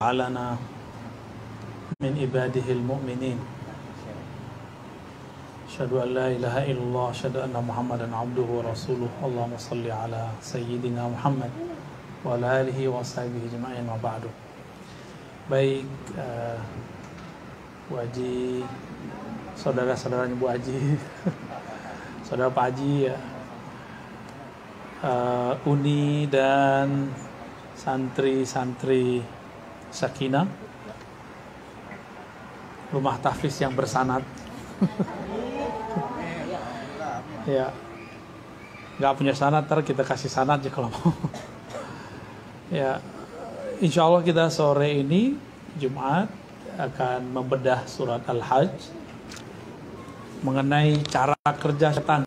جعلنا من عباده المؤمنين أشهد أن لا إله إلا الله أشهد أن محمدا عبده ورسوله اللهم صل على سيدنا Muhammad wa ala alihi wa sahbihi ajma'in wa ba'du. Baik, Bu Haji, saudara-saudaranya Bu Haji, saudara Pak Haji ya, Uni dan santri-santri Sakinah, rumah tahfiz yang bersanad. Ya, nggak punya sanad, ntar kita kasih sanad aja kalau mau. Ya, insya Allah kita sore ini Jumat akan membedah surat Al-Hajj mengenai cara kerja setan,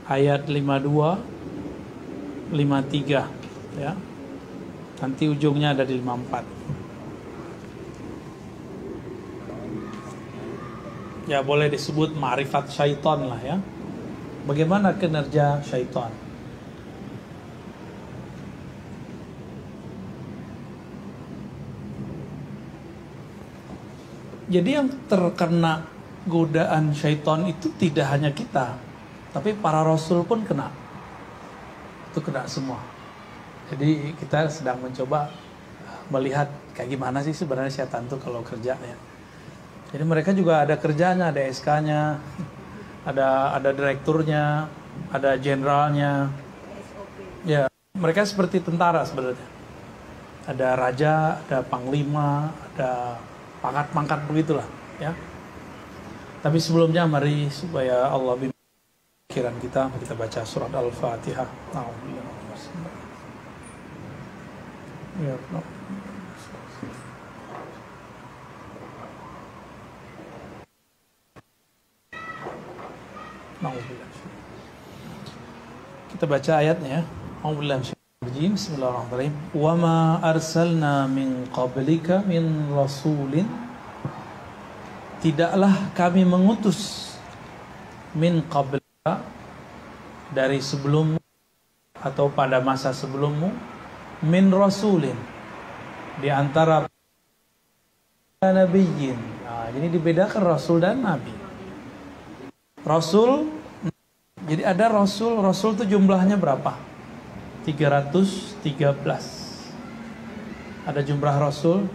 ayat 52, 53, ya. Nanti ujungnya ada di 54. Ya, boleh disebut ma'rifat syaitan lah ya. Bagaimana kinerja syaitan? Jadi yang terkena godaan syaitan itu tidak hanya kita, tapi para rasul pun kena. Itu kena semua. Jadi kita sedang mencoba melihat kayak gimana sih sebenarnya setan tuh kalau kerja ya. Jadi mereka juga ada kerjanya, ada SK-nya, ada direkturnya, ada jenderalnya. Ya, mereka seperti tentara sebenarnya. Ada raja, ada panglima, ada pangkat-pangkat begitulah ya. Tapi sebelumnya mari supaya Allah bimbing pikiran kita baca surat Al-Fatihah. Ya, kita baca ayatnya. Bismillahirrahmanirrahim. Wa ma arsalna min qablika min rasulin, tidaklah kami mengutus min qablika, dari sebelummu atau pada masa sebelummu, min rasulin, di antara nabiyyin. Nah, ini dibedakan rasul dan nabi. Rasul, jadi ada rasul itu jumlahnya berapa? 313. Ada jumlah rasul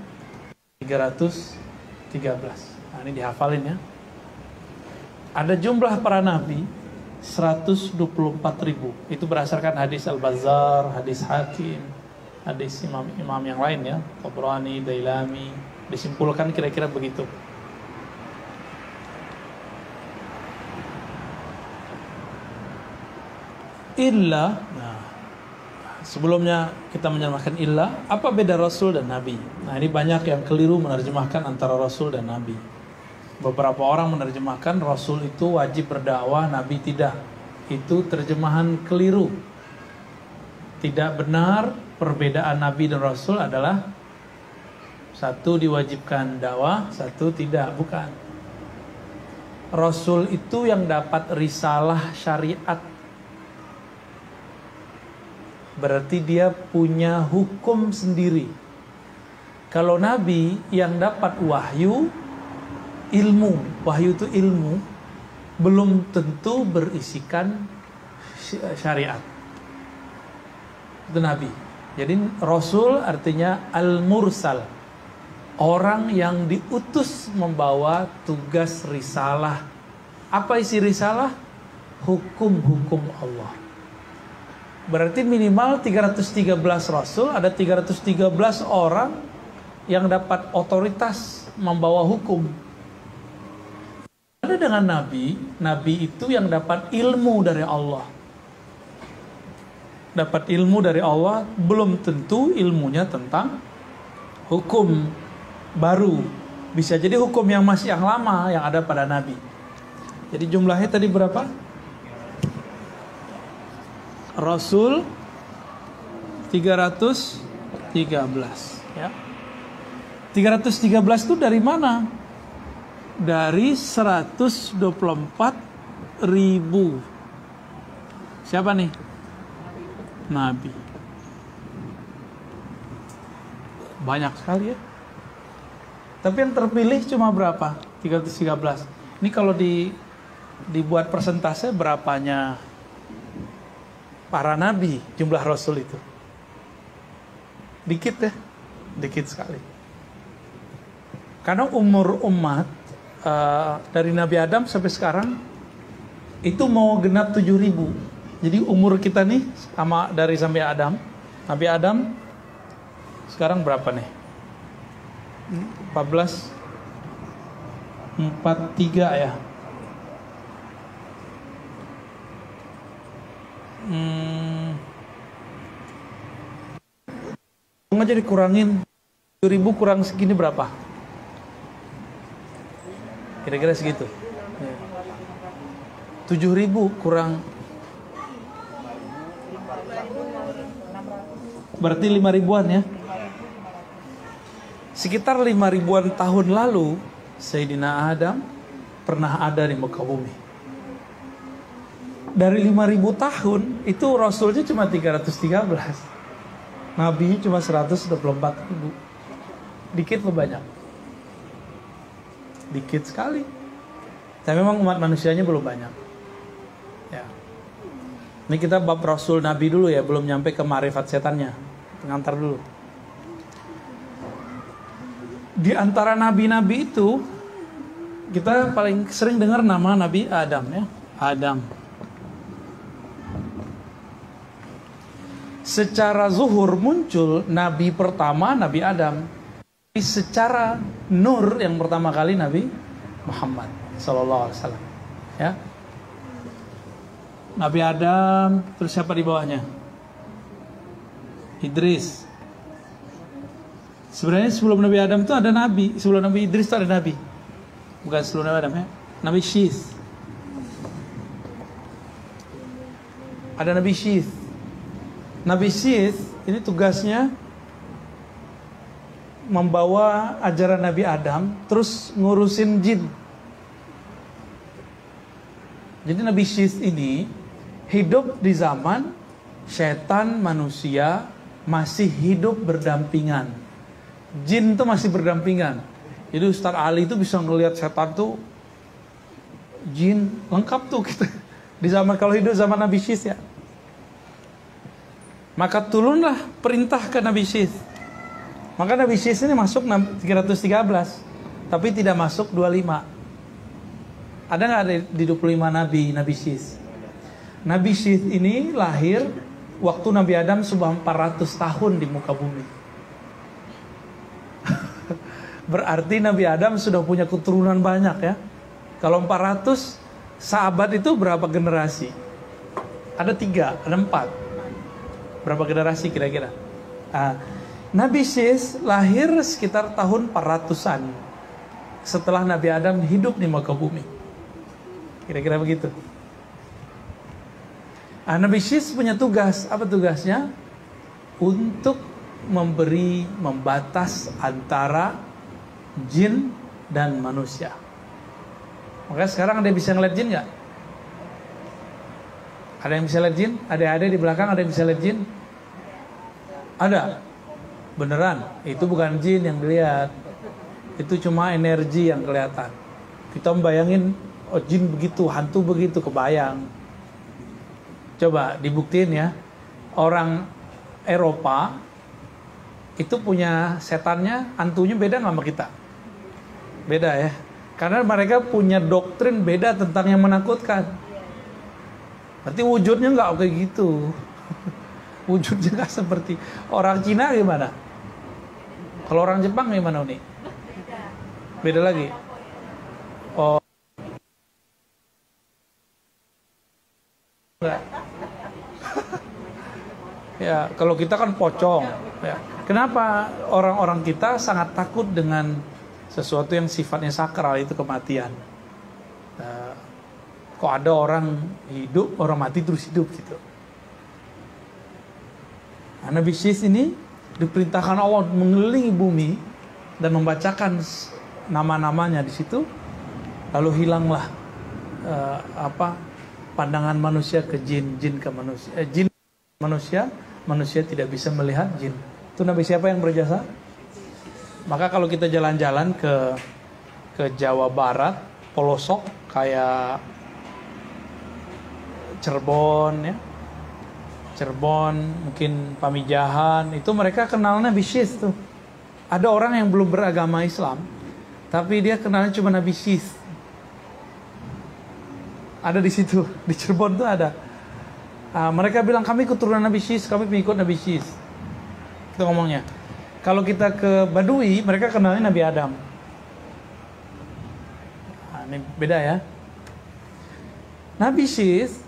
313. Nah, ini dihafalin ya. Ada jumlah para nabi 124.000. Itu berdasarkan hadis Al-Bazzar, hadis Hakim, hadis imam-imam yang lain ya, Tabrani, Dailami, disimpulkan kira-kira begitu. Illa, nah, sebelumnya kita menerjemahkan illa, apa beda rasul dan nabi? Nah, ini banyak yang keliru menerjemahkan antara rasul dan nabi. Beberapa orang menerjemahkan rasul itu wajib berdakwah, nabi tidak. Itu terjemahan keliru. Tidak benar. Perbedaan nabi dan rasul adalah satu diwajibkan dakwah, satu tidak, bukan. Rasul itu yang dapat risalah syariat. Berarti dia punya hukum sendiri. Kalau nabi yang dapat wahyu, ilmu, wahyu itu ilmu, belum tentu berisikan syariat. Itu nabi. Jadi rasul artinya al-mursal, orang yang diutus membawa tugas risalah. Apa isi risalah? Hukum-hukum Allah. Berarti minimal 313 rasul, ada 313 orang yang dapat otoritas membawa hukum. Ada dengan nabi, nabi itu yang dapat ilmu dari Allah. Dapat ilmu dari Allah, belum tentu ilmunya tentang hukum baru. Bisa jadi hukum yang masih yang lama yang ada pada nabi. Jadi jumlahnya tadi berapa? Rasul 313 ya. 313 itu dari mana? Dari 124.000. Siapa nih? Nabi. Banyak sekali ya. Tapi yang terpilih cuma berapa? 313. Ini kalau dibuat persentase berapanya para nabi, jumlah rasul itu? Dikit ya, dikit sekali. Karena umur umat dari Nabi Adam sampai sekarang itu mau genap 7.000. Jadi umur kita nih sama dari sampai Adam, Nabi Adam sekarang berapa nih? 43 ya. Aja dikurangin 7.000 kurang segini berapa? Kira-kira segitu. 7.000 kurang berarti 5.000-an ya. Sekitar 5.000-an tahun lalu Sayyidina Adam pernah ada di muka bumi. Dari 5.000 tahun itu Rasulnya cuma 313. Nabi cuma 124.000. Dikit atau banyak? Dikit sekali. Tapi memang umat manusianya belum banyak. Ya. Ini kita bab Rasul Nabi dulu ya, belum nyampe ke marifat setannya. Pengantar dulu. Di antara nabi-nabi itu kita paling sering dengar nama Nabi Adam ya. Adam. Secara zuhur muncul nabi pertama Nabi Adam. Secara nur yang pertama kali Nabi Muhammad sallallahu alaihi wasallam. Ya. Nabi Adam, terus siapa di bawahnya? Idris. Sebenarnya sebelum Nabi Adam itu ada nabi, sebelum Nabi Idris itu ada nabi. Bukan sebelum Nabi Adam ya. Nabi Syith. Ada Nabi Syith. Nabi Syith ini tugasnya membawa ajaran Nabi Adam terus ngurusin jin. Jadi Nabi Syith ini hidup di zaman setan manusia masih hidup berdampingan. Jin itu masih berdampingan. Jadi Ustaz Ali itu bisa ngelihat setan tuh jin lengkap tuh kita. Di zaman kalau hidup zaman Nabi Syith ya. Maka turunlah perintah ke Nabi Syith. Maka Nabi Syith ini masuk 313, tapi tidak masuk 25. Ada nggak di 25 Nabi Syith? Nabi Syith ini lahir waktu Nabi Adam sudah 400 tahun di muka bumi. Berarti Nabi Adam sudah punya keturunan banyak ya. Kalau 400, sahabat itu berapa generasi? Ada 3, ada 4. Berapa generasi kira-kira? Nabi Syith lahir sekitar tahun 400-an setelah Nabi Adam hidup di muka bumi. Kira-kira begitu. Nabi Syith punya tugas. Apa tugasnya? Untuk membatas antara jin dan manusia. Makanya sekarang ada yang bisa ngeliat jin nggak? Ada yang bisa lihat jin? Ada di belakang ada yang bisa lihat jin? Ada? Beneran? Itu bukan jin yang dilihat. Itu cuma energi yang kelihatan. Kita membayangin, oh jin begitu, hantu begitu, kebayang. Coba dibuktiin ya. Orang Eropa itu punya setannya, hantunya beda nggak sama kita? Beda ya. Karena mereka punya doktrin beda tentang yang menakutkan. Berarti wujudnya nggak kayak gitu. Wujudnya nggak seperti orang Cina gimana? Kalau orang Jepang gimana nih? Beda lagi. Oh, enggak. Ya, kalau kita kan pocong. Ya. Kenapa orang-orang kita sangat takut dengan sesuatu yang sifatnya sakral, itu kematian? Kok ada orang hidup, orang mati terus hidup gitu. Nabi Syith ini diperintahkan Allah mengelilingi bumi dan membacakan nama-namanya di situ. Lalu hilanglah pandangan manusia ke jin, jin ke manusia, jin ke manusia tidak bisa melihat jin. Itu Nabi siapa yang berjasa? Maka kalau kita jalan-jalan ke Jawa Barat, pelosok kayak Cirebon ya. Cirebon, mungkin Pamijahan, itu mereka kenal Nabi Syis tuh. Ada orang yang belum beragama Islam, tapi dia kenalnya cuma Nabi Syis. Ada di situ, di Cirebon tuh ada. Mereka bilang kami keturunan Nabi Syis, kami pengikut Nabi Syis. Itu ngomongnya. Kalau kita ke Badui, mereka kenalnya Nabi Adam. Ini beda ya. Nabi Syis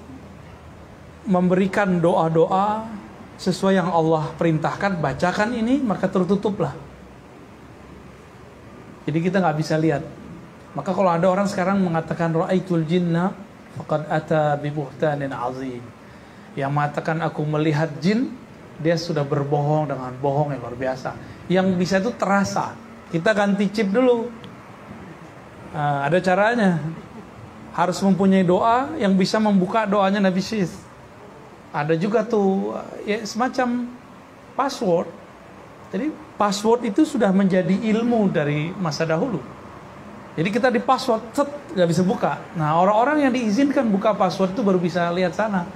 memberikan doa-doa sesuai yang Allah perintahkan, bacakan ini maka tertutuplah. Jadi kita nggak bisa lihat. Maka kalau ada orang sekarang mengatakan ra'aitul jinna faqad ata bi buhtanin azim, yang mengatakan aku melihat jin, dia sudah berbohong dengan bohong yang luar biasa. Yang bisa itu terasa. Kita ganti chip dulu. Ada caranya. Harus mempunyai doa yang bisa membuka doanya Nabi Syis. Ada juga tuh ya, semacam password. Jadi password itu sudah menjadi ilmu dari masa dahulu. Jadi kita di password, nggak bisa buka. Nah orang-orang yang diizinkan buka password itu baru bisa lihat sana.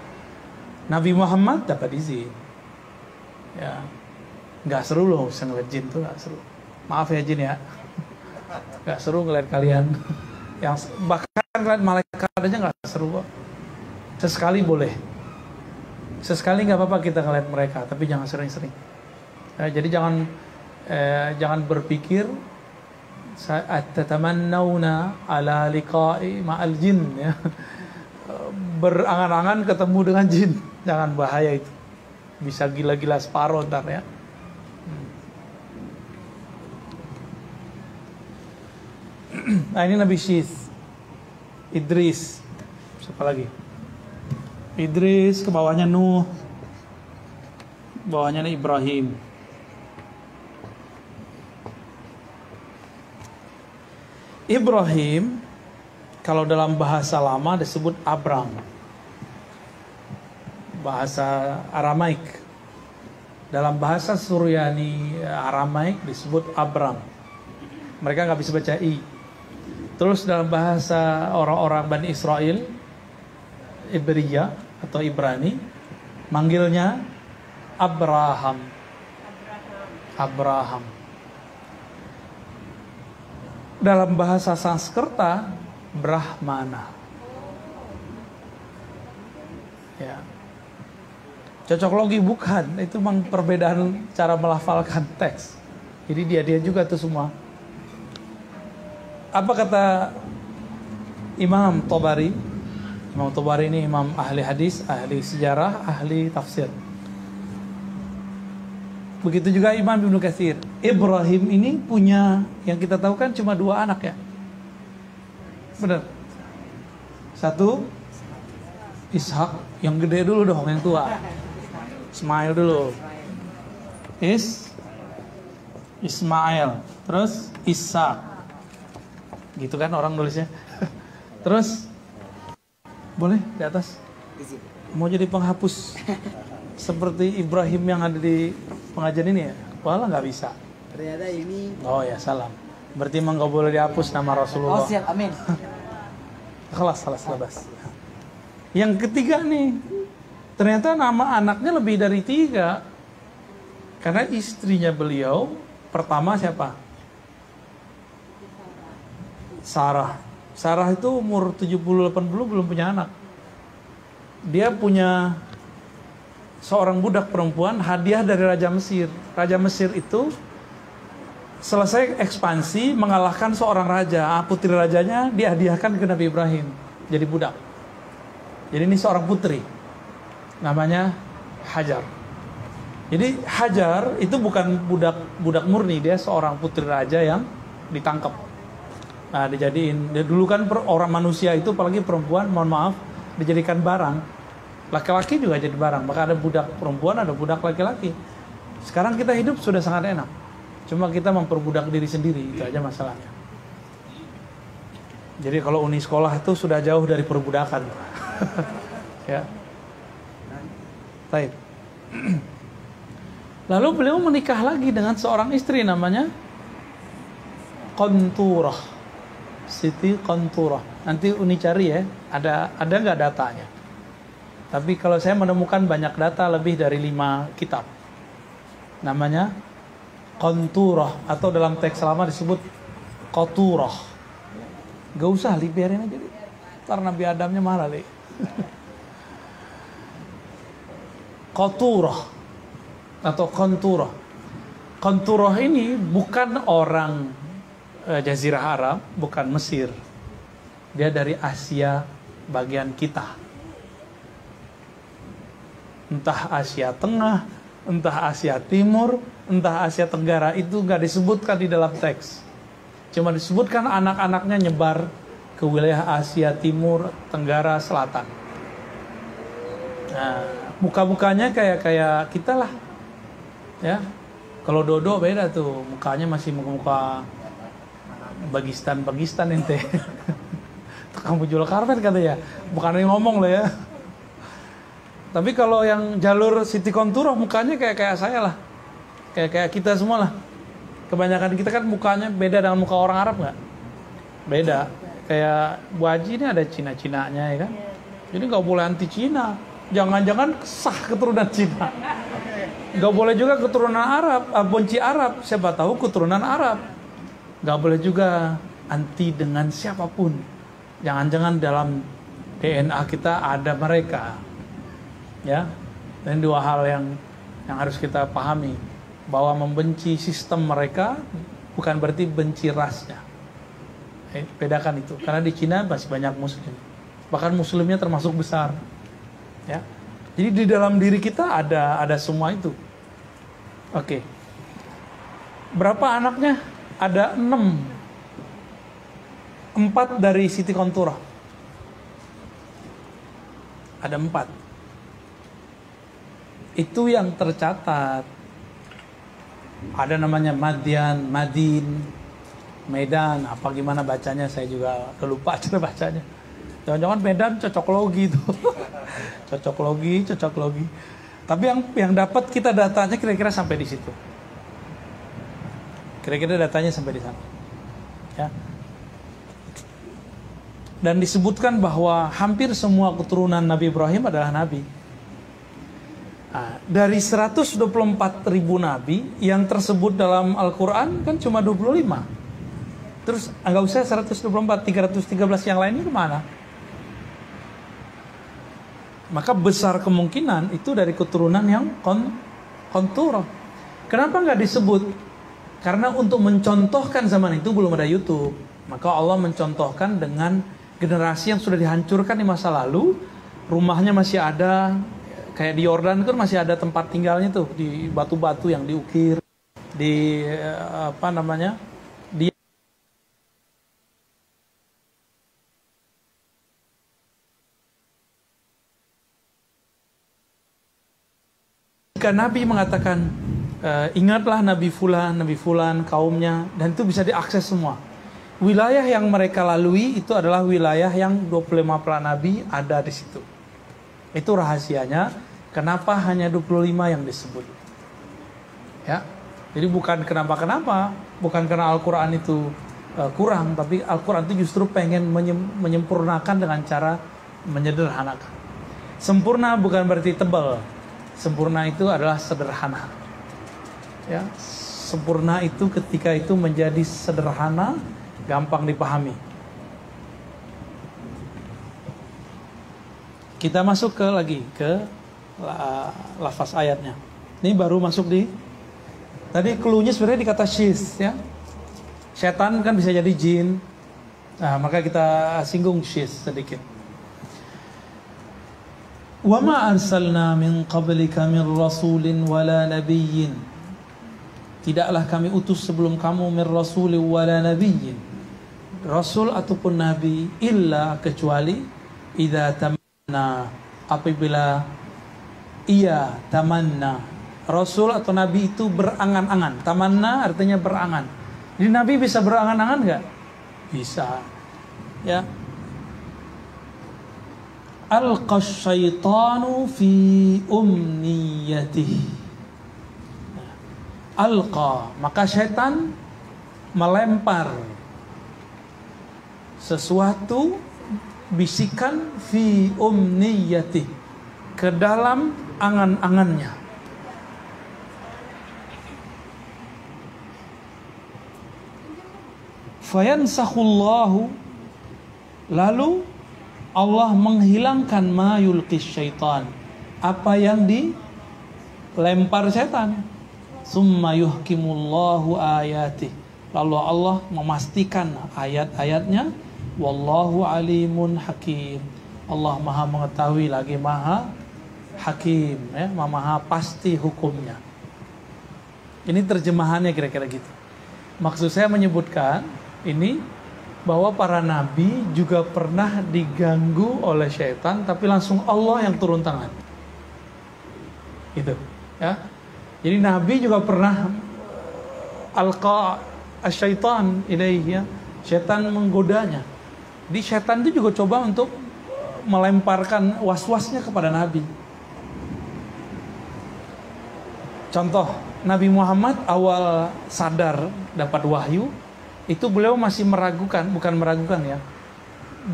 Nabi Muhammad dapat izin. Ya, nggak seru loh bisa ngeliat jin tuh, nggak seru. Maaf ya jin ya, nggak seru ngeliat kalian. Yang bahkan ngeliat malaikat aja nggak seru kok. Sesekali boleh. Sesekali nggak apa-apa kita ngeliat mereka, tapi jangan sering-sering. Jadi jangan berpikir tatamannawna ala liqa'i ma'al jin ya. Berangan-angan ketemu dengan jin, jangan, bahaya itu. Bisa gila-gila separuh ntar ya. Nah ini Nabi Syis, Idris, siapa lagi? Idris, ke bawahnya Nuh, bawahnya Ibrahim. Ibrahim kalau dalam bahasa lama disebut Abram, bahasa Aramaik. Dalam bahasa Suryani Aramaik disebut Abram. Mereka nggak bisa baca i. Terus dalam bahasa orang-orang Bani Israel, Ibriya atau Ibrani, manggilnya Abraham. Dalam bahasa Sanskerta, Brahmana. Ya. Cocok logi bukan, itu memang perbedaan cara melafalkan teks. Jadi dia juga tuh semua. Apa kata Imam Tabari? Imam Tabari ini imam ahli hadis, ahli sejarah, ahli tafsir. Begitu juga Imam Ibnu Katsir. Ibrahim ini punya, yang kita tahu kan cuma 2 anak ya. Benar. Satu Ishak, yang gede dulu dong, yang tua. Ismail dulu. Ismail. Terus Ishak. Gitu kan orang nulisnya. Terus boleh di atas. Mau jadi penghapus seperti Ibrahim yang ada di pengajian ini ya? Walah nggak bisa. Ternyata ini. Oh ya salam. Berarti emang nggak boleh dihapus nama Rasulullah. Oh siap, amin. Kelas. Yang ketiga nih, ternyata nama anaknya lebih dari 3. Karena istrinya beliau pertama siapa? Sarah. Sarah itu umur 70-80 belum punya anak. Dia punya seorang budak perempuan hadiah dari Raja Mesir. Raja Mesir itu selesai ekspansi mengalahkan seorang raja. Putri rajanya dihadiahkan ke Nabi Ibrahim jadi budak. Jadi ini seorang putri. Namanya Hajar. Jadi Hajar itu bukan budak murni, dia seorang putri raja yang ditangkap. Nah, dijadiin, dia dulu kan orang manusia itu apalagi perempuan, mohon maaf, dijadikan barang. Laki-laki juga jadi barang, maka ada budak perempuan, ada budak laki-laki. Sekarang kita hidup sudah sangat enak. Cuma kita memperbudak diri sendiri, itu aja masalahnya. Jadi kalau uni sekolah itu sudah jauh dari perbudakan. Ya. Baik. Lalu beliau menikah lagi dengan seorang istri namanya Qanturah. Siti Qanturah. Nanti Uni cari ya, ada nggak datanya? Tapi kalau saya menemukan banyak data, lebih dari 5 kitab. Namanya Qanturah, atau dalam teks lama disebut Qaturah. Gak usah, biarin aja deh. Ntar Nabi Adamnya marah deh. Qaturah atau Qanturah. Qanturah ini bukan orang Jazirah Arab, bukan Mesir. Dia dari Asia bagian kita. Entah Asia Tengah, entah Asia Timur, entah Asia Tenggara, itu nggak disebutkan di dalam teks. Cuma disebutkan anak-anaknya nyebar ke wilayah Asia Timur, Tenggara, Selatan. Nah, muka-mukanya kayak kita lah, ya. Kalau Dodo beda tuh, mukanya masih muka Bagistan ente. Kamu jual karpet kata ya, bukan yang ngomong loh ya. Tapi kalau yang jalur Siti Qanturah mukanya kayak saya lah, kayak kita semua lah. Kebanyakan kita kan mukanya beda dengan muka orang Arab nggak? Beda. Kayak Bu Haji ini ada Cina-Cinanya ya kan? Jadi nggak boleh anti Cina. Jangan-jangan sah keturunan Cina. Nggak boleh juga keturunan Arab, benci Arab. Siapa tahu keturunan Arab. Nggak boleh juga anti dengan siapapun. Jangan-jangan dalam DNA kita ada mereka. Ya, dan 2 hal yang harus kita pahami, bahwa membenci sistem mereka bukan berarti benci rasnya. Bedakan itu, karena di Cina masih banyak Muslim, bahkan Muslimnya termasuk besar. Ya, jadi di dalam diri kita ada semua itu. Oke, berapa anaknya? Ada 6. 4 dari Siti Qanturah. Ada 4. Itu yang tercatat. Ada namanya Madian, Madin, Medan, apa gimana bacanya saya juga lupa cara bacanya. Jangan-jangan Medan cocok logi itu. cocok logi. Tapi yang dapat kita datanya kira-kira sampai di situ. Kira-kira datanya sampai di sana. Ya. Dan disebutkan bahwa hampir semua keturunan Nabi Ibrahim adalah nabi. Nah, dari 124.000 nabi yang tersebut dalam Al-Quran kan cuma 25. Terus nggak usah 124, 313 yang lainnya kemana? Maka besar kemungkinan itu dari keturunan yang Qanturah. Kenapa nggak disebut? Karena untuk mencontohkan zaman itu belum ada YouTube. Maka Allah mencontohkan dengan generasi yang sudah dihancurkan di masa lalu, rumahnya masih ada. Kayak di Yordan kan masih ada tempat tinggalnya tuh, di batu-batu yang diukir, di jika Nabi mengatakan ingatlah Nabi Fulan kaumnya, dan itu bisa diakses semua. Wilayah yang mereka lalui itu adalah wilayah yang 25 para nabi ada di situ. Itu rahasianya, kenapa hanya 25 yang disebut. Ya. Jadi bukan kenapa-kenapa, bukan karena Al-Quran itu kurang, tapi Al-Quran itu justru pengen menyempurnakan dengan cara menyederhanakan. Sempurna bukan berarti tebal. Sempurna itu adalah sederhana. Ya. Sempurna itu ketika itu menjadi sederhana, gampang dipahami. Kita masuk ke lafaz ayatnya. Ini baru masuk di tadi cluenya sebenarnya di kata syis ya. Setan kan bisa jadi jin. Nah, maka kita singgung syis sedikit. Wa ma arsalna min qablika min rasulin wala nabiyyin. Tidaklah kami utus sebelum kamu min rasulin wala nabiyyin. Rasul ataupun nabi illa kecuali idza Nah, apabila ia tamanna, Rasul atau Nabi itu berangan-angan. Tamanna artinya berangan. Jadi Nabi bisa berangan-angan nggak? Bisa. Ya. Alqas syaitanu fi umniyatihi. Alqa, maka syaitan melempar sesuatu bisikan fi umniyati, ke dalam angan-angannya. Fayansakhullahu, lalu Allah menghilangkan ma yulqis syaitan, apa yang dilempar setan. Summa yuhkimullahu ayati, lalu Allah memastikan ayat-ayatnya. Wallahu alimun hakim, Allah maha mengetahui lagi maha hakim, ya, maha pasti hukumnya. Ini terjemahannya kira-kira gitu. Maksud saya menyebutkan ini bahwa para nabi juga pernah diganggu oleh syaitan, tapi langsung Allah yang turun tangan. Gitu, ya. Jadi nabi juga pernah alqa asyaitan ilaihi, ya. Syaitan menggodanya. Di syaitan itu juga coba untuk melemparkan was-wasnya kepada nabi. Contoh, Nabi Muhammad awal sadar dapat wahyu, itu beliau masih meragukan, bukan meragukan ya,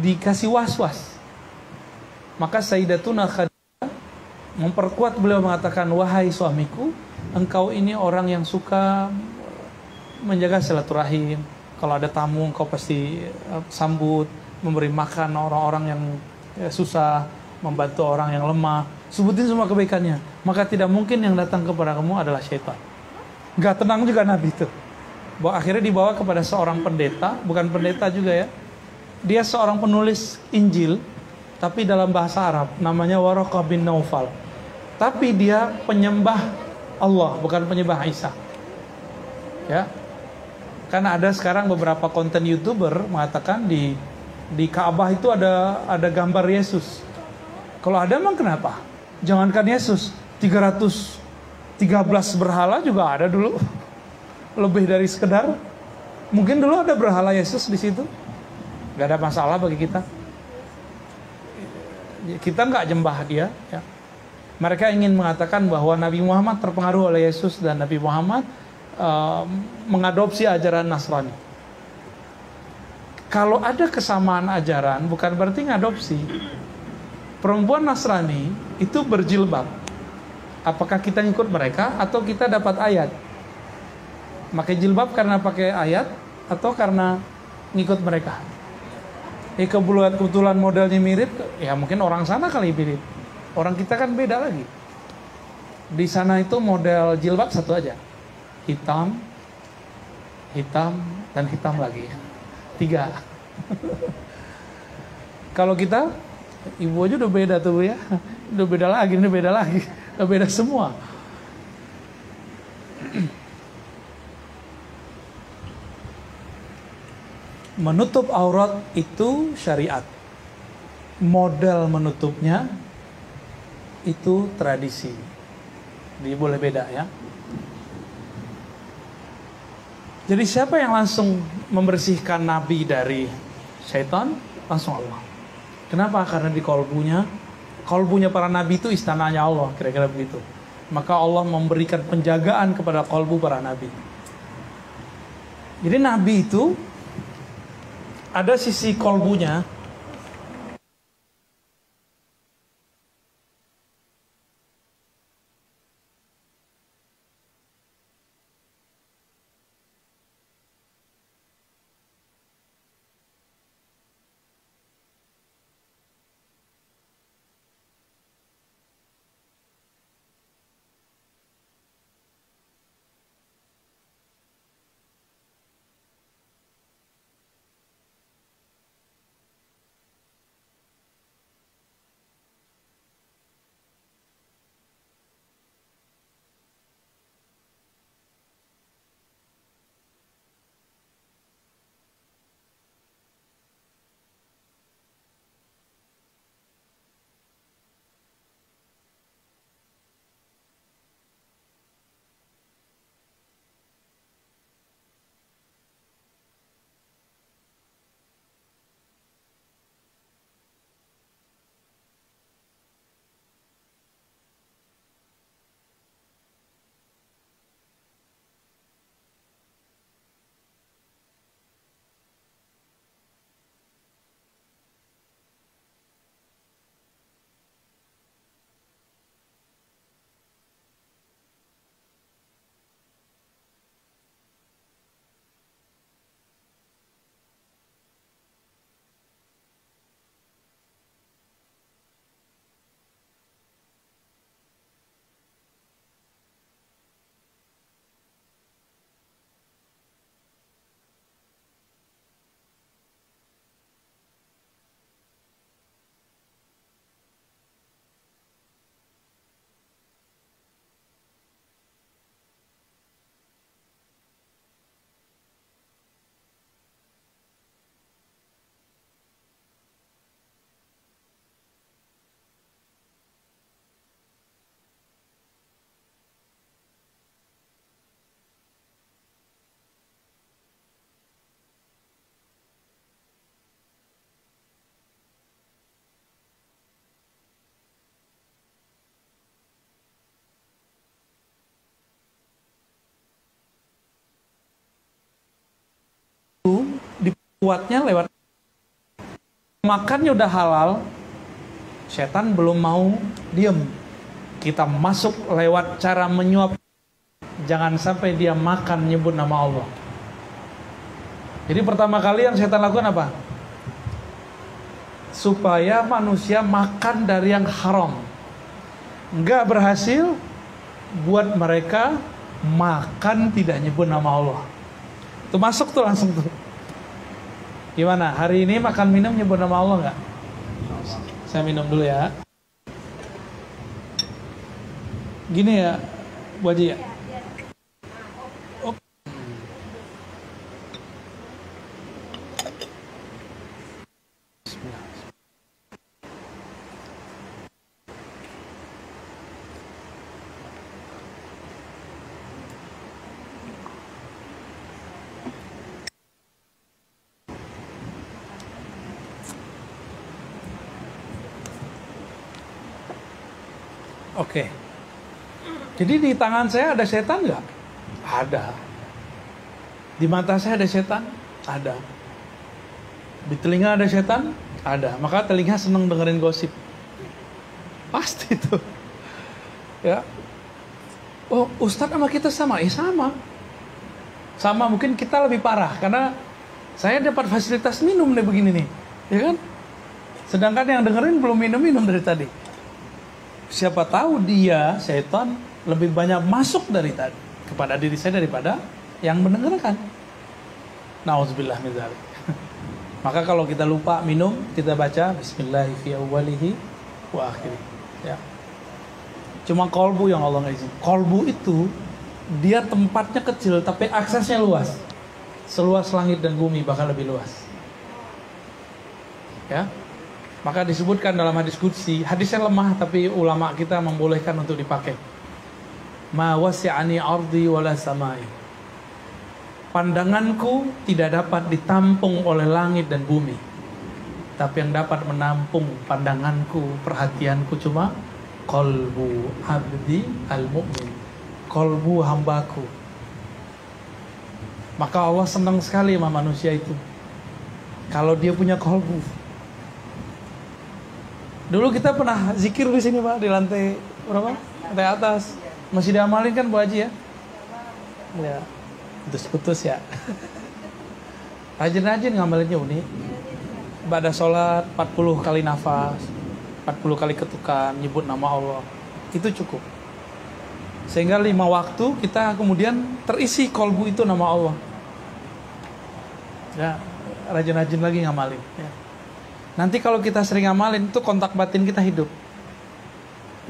dikasih was-was. Maka Sayyidatuna Khadijah memperkuat beliau, mengatakan, wahai suamiku, engkau ini orang yang suka menjaga silaturahim. Kalau ada tamu engkau pasti sambut, memberi makan orang-orang yang susah, membantu orang yang lemah, sebutin semua kebaikannya. Maka tidak mungkin yang datang kepada kamu adalah syaitan. Gak tenang juga Nabi itu. Bahwa akhirnya dibawa kepada seorang pendeta, bukan pendeta juga ya. Dia seorang penulis Injil, tapi dalam bahasa Arab, namanya Waraqah bin Naufal. Tapi dia penyembah Allah, bukan penyembah Isa. Ya. Karena ada sekarang beberapa konten YouTuber mengatakan di Ka'bah itu ada gambar Yesus. Kalau ada emang kenapa? Jangankan Yesus, 313 berhala juga ada dulu. Lebih dari sekedar. Mungkin dulu ada berhala Yesus di situ. Gak ada masalah bagi kita. Kita nggak jembah dia. Ya. Mereka ingin mengatakan bahwa Nabi Muhammad terpengaruh oleh Yesus dan Nabi Muhammad mengadopsi ajaran Nasrani. Kalau ada kesamaan ajaran, bukan berarti ngadopsi. Perempuan Nasrani itu berjilbab. Apakah kita ngikut mereka atau kita dapat ayat? Pakai jilbab karena pakai ayat atau karena ngikut mereka? Kebetulan modelnya mirip, ya mungkin orang sana kali mirip. Orang kita kan beda lagi. Di sana itu model jilbab satu aja. Hitam, dan hitam lagi. 3. Kalau kita, ibu aja udah beda tuh ya. Udah beda lagi, ini beda lagi. Udah beda semua. Menutup aurat itu syariat. Model menutupnya itu tradisi. Jadi boleh beda ya. Jadi siapa yang langsung membersihkan Nabi dari syaitan? Langsung Allah. Kenapa? Karena di kolbunya para Nabi itu istananya Allah, kira-kira begitu. Maka Allah memberikan penjagaan kepada kolbu para Nabi. Jadi Nabi itu ada sisi kolbunya. kuatnya lewat makannya udah halal, setan belum mau diem. Kita masuk lewat cara menyuap. Jangan sampai dia makan nyebut nama Allah. Jadi pertama kali yang setan lakukan apa? Supaya manusia makan dari yang haram. Nggak berhasil, buat mereka makan tidak nyebut nama Allah. Tuh masuk tuh langsung tuh. Gimana? Hari ini makan minum nyebut nama Allah nggak? Saya minum dulu ya. Gini ya, Bu Haji ya. Oke. Jadi di tangan saya ada setan nggak? Ada. Di mata saya ada setan? Ada. Di telinga ada setan? Ada. Maka telinga senang dengerin gosip. Pasti tuh. Ya. Oh, Ustadz sama kita sama? Sama. Sama, mungkin kita lebih parah. Karena saya dapat fasilitas minum nih begini nih. Ya kan? Sedangkan yang dengerin belum minum-minum dari tadi. Siapa tahu dia, setan, lebih banyak masuk dari tadi kepada diri saya daripada yang mendengarkan. Nauzubillah min dzalik. Maka kalau kita lupa minum, kita baca Bismillahi fi awwalihi wa akhirih. Ya. Cuma kolbu yang Allah nggak izin. Kolbu itu dia tempatnya kecil tapi aksesnya luas. Seluas langit dan bumi, bahkan lebih luas. Ya. Maka disebutkan dalam hadis qudsi, hadisnya lemah tapi ulama kita membolehkan untuk dipakai. Ma wasi'ani ardi wala samai. Pandanganku tidak dapat ditampung oleh langit dan bumi. Tapi yang dapat menampung pandanganku, perhatianku cuma qalbu abdi al-mu'min. Qalbu hambaku. Maka Allah senang sekali sama manusia itu. Kalau dia punya qalbu. Dulu kita pernah zikir di sini Pak, di lantai berapa? Lantai atas. Masih diamalin kan Bu Haji ya? Ya, putus-putus ya. Rajin-rajin ngamalinnya Uni. Ibadah sholat 40 kali nafas, 40 kali ketukan, nyebut nama Allah. Itu cukup. Sehingga 5 waktu kita kemudian terisi kolbu itu nama Allah. Ya, rajin-rajin lagi ngamalin. Ya. Nanti kalau kita sering ngamalin itu kontak batin kita hidup.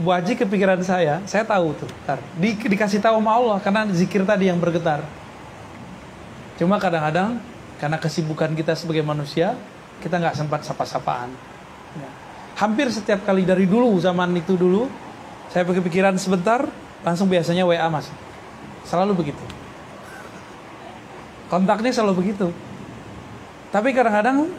Bu Haji kepikiran saya tahu tuh. Dikasih tahu sama Allah karena zikir tadi yang bergetar. Cuma kadang-kadang karena kesibukan kita sebagai manusia, kita nggak sempat sapa-sapaan. Ya. Hampir setiap kali dari dulu zaman itu dulu, saya kepikiran sebentar, langsung biasanya WA Mas. Selalu begitu. Kontaknya selalu begitu. Tapi kadang-kadang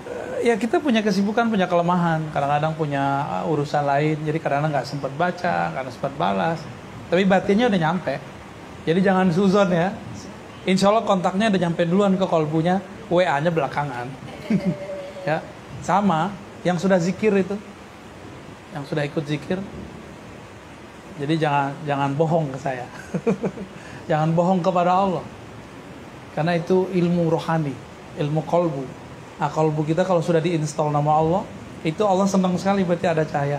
ya kita punya kesibukan, punya kelemahan. Kadang-kadang punya urusan lain. Jadi kadang-kadang nggak sempat baca, nggak sempat balas. Tapi batinnya udah nyampe. Jadi jangan suzon ya. Insya Allah kontaknya udah nyampe duluan ke kolbunya. WA-nya belakangan. Ya, sama. Yang sudah zikir itu. Yang sudah ikut zikir. Jadi jangan bohong ke saya. Jangan bohong kepada Allah. Karena itu ilmu rohani. Ilmu kolbu. Nah, kolbu kita kalau sudah diinstal nama Allah, itu Allah senang sekali, berarti ada cahaya.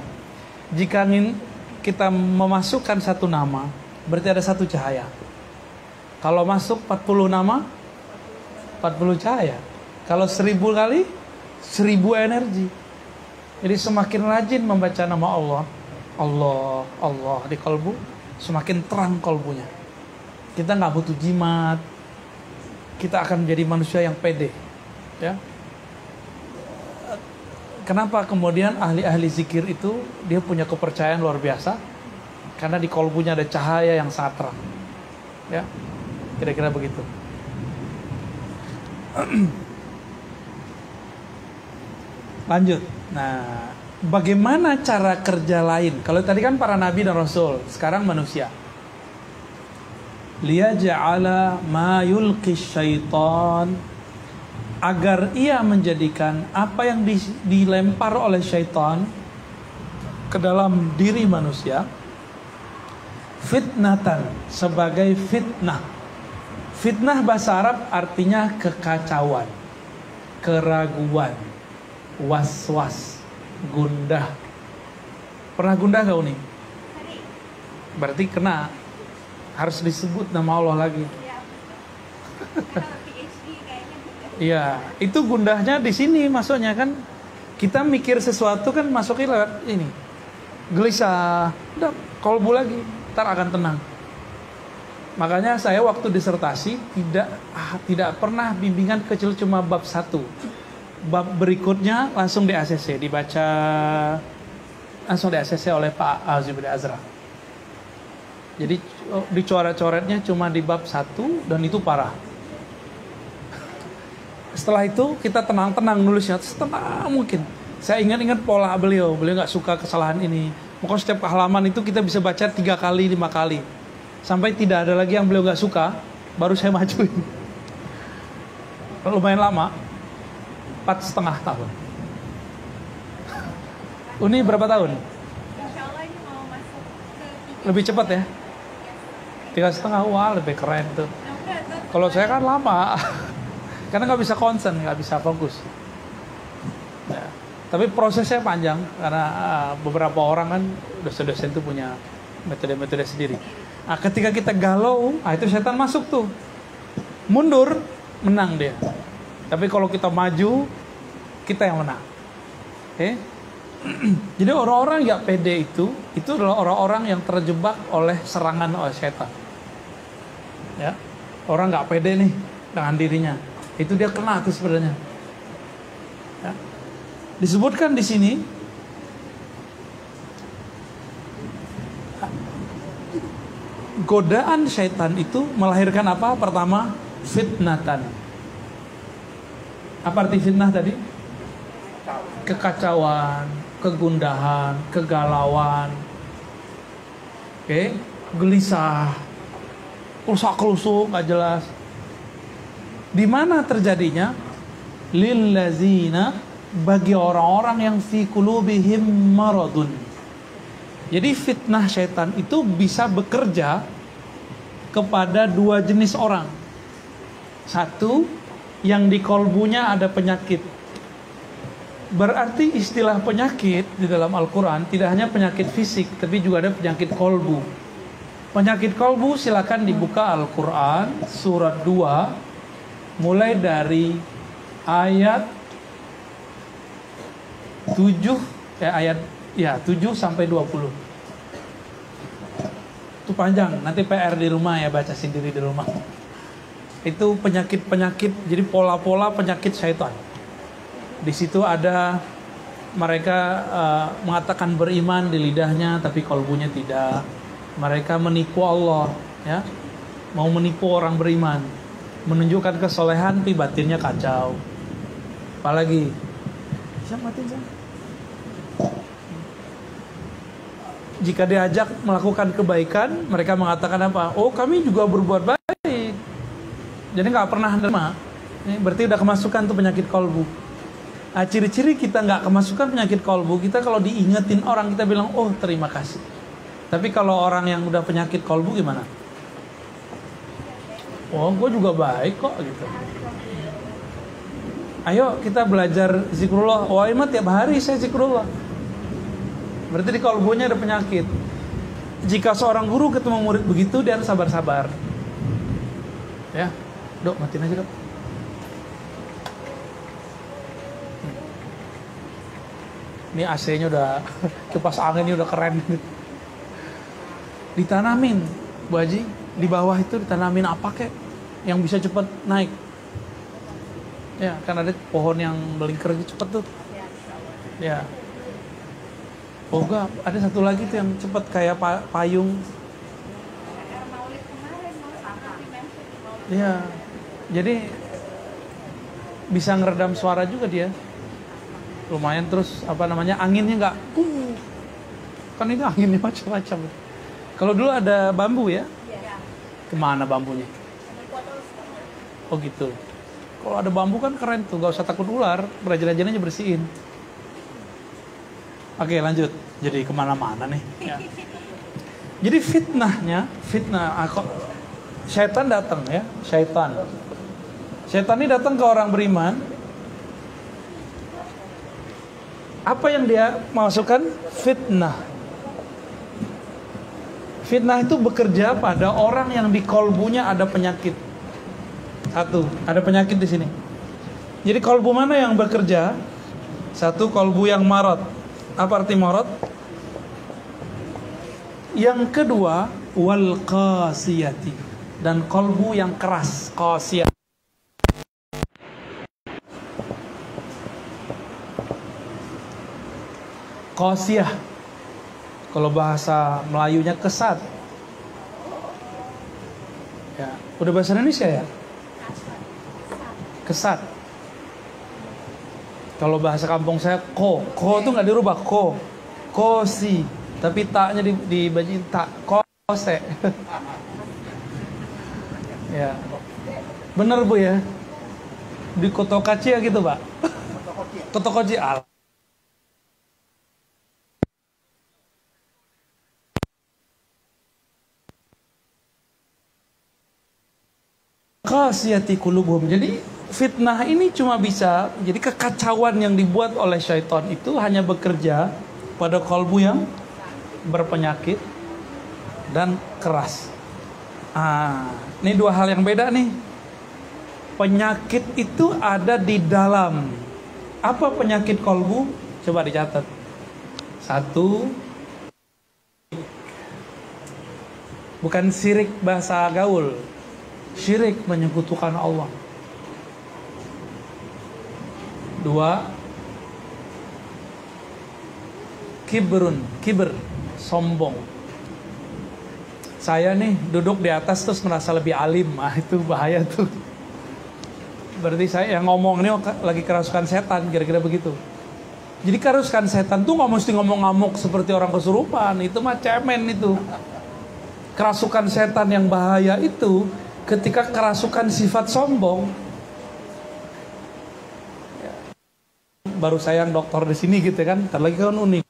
Jika ingin kita memasukkan satu nama, berarti ada satu cahaya. Kalau masuk 40 nama, 40 cahaya. Kalau 1000 kali, 1000 energi. Jadi semakin rajin membaca nama Allah, Allah, Allah di kolbu, semakin terang kolbunya. Kita nggak butuh jimat. Kita akan menjadi manusia yang pede. Ya. Kenapa kemudian ahli-ahli zikir itu dia punya kepercayaan luar biasa? Karena di kolbunya ada cahaya yang sangat terang. Ya, kira-kira begitu. Lanjut. Nah, bagaimana cara kerja lain? Kalau tadi kan para nabi dan rasul, sekarang manusia. Liyaj'ala ma yulqi syaitan agar ia menjadikan apa yang dilempar oleh syaitan ke dalam diri manusia fitnatan, sebagai fitnah. Fitnah bahasa Arab artinya kekacauan, keraguan, was-was, gundah. Pernah gundah gak Uni? Berarti kena, harus disebut nama Allah lagi. Iya, itu gundahnya di sini masuknya kan. Kita mikir sesuatu kan masuknya lewat ini. Gelisah, udah kolbu lagi, ntar akan tenang. Makanya saya waktu disertasi tidak pernah bimbingan kecil, cuma bab 1. Bab berikutnya langsung di ACC, dibaca langsung di ACC oleh Pak Azim bin Azra. Jadi dicoret-coretnya cuma di bab 1 dan itu parah. Setelah itu kita tenang-tenang nulisnya, setenang mungkin. Saya ingat-ingat pola beliau nggak suka kesalahan ini. Pokoknya setiap halaman itu kita bisa baca 3 kali, 5 kali. Sampai tidak ada lagi yang beliau nggak suka, baru saya majuin. Lumayan lama, 4,5 tahun. Uni berapa tahun? Insya Allah ini mau masuk ke 3. Lebih cepat ya? 3,5, wah lebih keren tuh. Kalau saya kan lama, karena nggak bisa konsen, nggak bisa fokus. Ya. Tapi prosesnya panjang, karena beberapa orang kan dosen-dosen itu punya metode-metode sendiri. Nah, ketika kita galau, itu setan masuk tuh. Mundur, menang dia. Tapi kalau kita maju, kita yang menang. Oke? Jadi orang-orang yang pede itu adalah orang-orang yang terjebak oleh serangan oleh setan. Ya, orang nggak pede nih dengan dirinya, itu dia kena tuh sebenarnya. Ya. Disebutkan di sini godaan syaitan itu melahirkan apa? Pertama, fitnatan. Apa arti fitnah tadi? Kekacauan, kegundahan, kegalauan, gelisah, kelusuk nggak jelas. Di mana terjadinya? Lillazina, bagi orang-orang yang fi qulubihim maradun. Jadi fitnah syaitan itu bisa bekerja kepada 2 jenis orang. 1, yang di kolbunya ada penyakit. Berarti istilah penyakit di dalam Al-Quran tidak hanya penyakit fisik, tapi juga ada penyakit kolbu. Penyakit kolbu silakan dibuka Al-Quran surat 2 mulai dari ayat 7 sampai 20. Itu panjang, nanti PR di rumah ya, baca sendiri di rumah. Itu penyakit-penyakit, jadi pola-pola penyakit syaitan. Di situ ada mereka mengatakan beriman di lidahnya, tapi kolbunya tidak. Mereka menipu Allah, ya, mau menipu orang beriman, menunjukkan kesolehan, tapi batinnya kacau. Apalagi, siapa matiin? Jika diajak melakukan kebaikan, mereka mengatakan apa? Oh, kami juga berbuat baik. Jadi nggak pernah nerima. Ini berarti udah kemasukan tuh penyakit kolbu. Nah, ciri-ciri kita nggak kemasukan penyakit kolbu, kita kalau diingetin orang kita bilang, oh terima kasih. Tapi kalau orang yang udah penyakit kolbu gimana? Oh, gue juga baik kok gitu. Ayo kita belajar zikrullah. Wah, emang tiap hari saya zikrullah. Berarti di kolbunya ada penyakit. Jika seorang guru ketemu murid begitu, dia harus sabar-sabar. Ya, Dok, matiin aja, Dok. Ini AC-nya udah, kipas anginnya udah keren. Ditanamin, Bu Haji, di bawah itu ditanamin apa kek yang bisa cepat naik. Ya, kan ada pohon yang melingkar cepet tuh. Ya. Oh enggak, ada satu lagi tuh yang cepat kayak payung. Iya. Jadi bisa ngeredam suara juga dia. Lumayan, terus anginnya nggak kan ini anginnya macam-macam. Kalau dulu ada bambu ya, kemana bambunya? Oh gitu. Kalau ada bambu kan keren tuh, gak usah takut ular, rajin-rajin aja bersihin. Oke, lanjut. Jadi kemana-mana nih. Ya. Jadi fitnah, syaitan datang ya, syaitan ini datang ke orang beriman. Apa yang dia masukkan? Fitnah. Fitnah itu bekerja pada orang yang di kolbunya ada penyakit. Satu, ada penyakit di sini. Jadi kolbu mana yang bekerja? Satu, kolbu yang marad. Apa arti marad? Yang kedua, wal qasiyati, dan kolbu yang keras, qasiyah. Qasiyah, kalau bahasa Melayunya kesat. Ya, udah bahasa Indonesia ya? Kesat. Kalau bahasa kampung saya ko itu nggak dirubah, kosi, tapi taknya dibacain tak, kose. Ya, bener Bu ya, di Kotokaci ya gitu Pak. Kotokaci al. Qasiyati qulubuhum. Jadi fitnah ini cuma bisa, jadi kekacauan yang dibuat oleh syaitan itu hanya bekerja pada kalbu yang berpenyakit dan keras. Ini dua hal yang beda nih. Penyakit itu ada di dalam. Apa penyakit kalbu? Coba dicatat. Satu, bukan syirik bahasa gaul. Syirik, menyekutukan Allah. Dua, kibr, sombong. Saya nih duduk di atas terus merasa lebih alim, itu bahaya tuh. Berarti saya yang ngomong ini lagi kerasukan setan, kira-kira begitu. Jadi kerasukan setan tuh nggak mesti ngomong ngamuk seperti orang kesurupan, itu mah cemen itu. Kerasukan setan yang bahaya itu ketika kerasukan sifat sombong. Baru saya yang dokter di sini gitu kan, ntar lagi kan unik.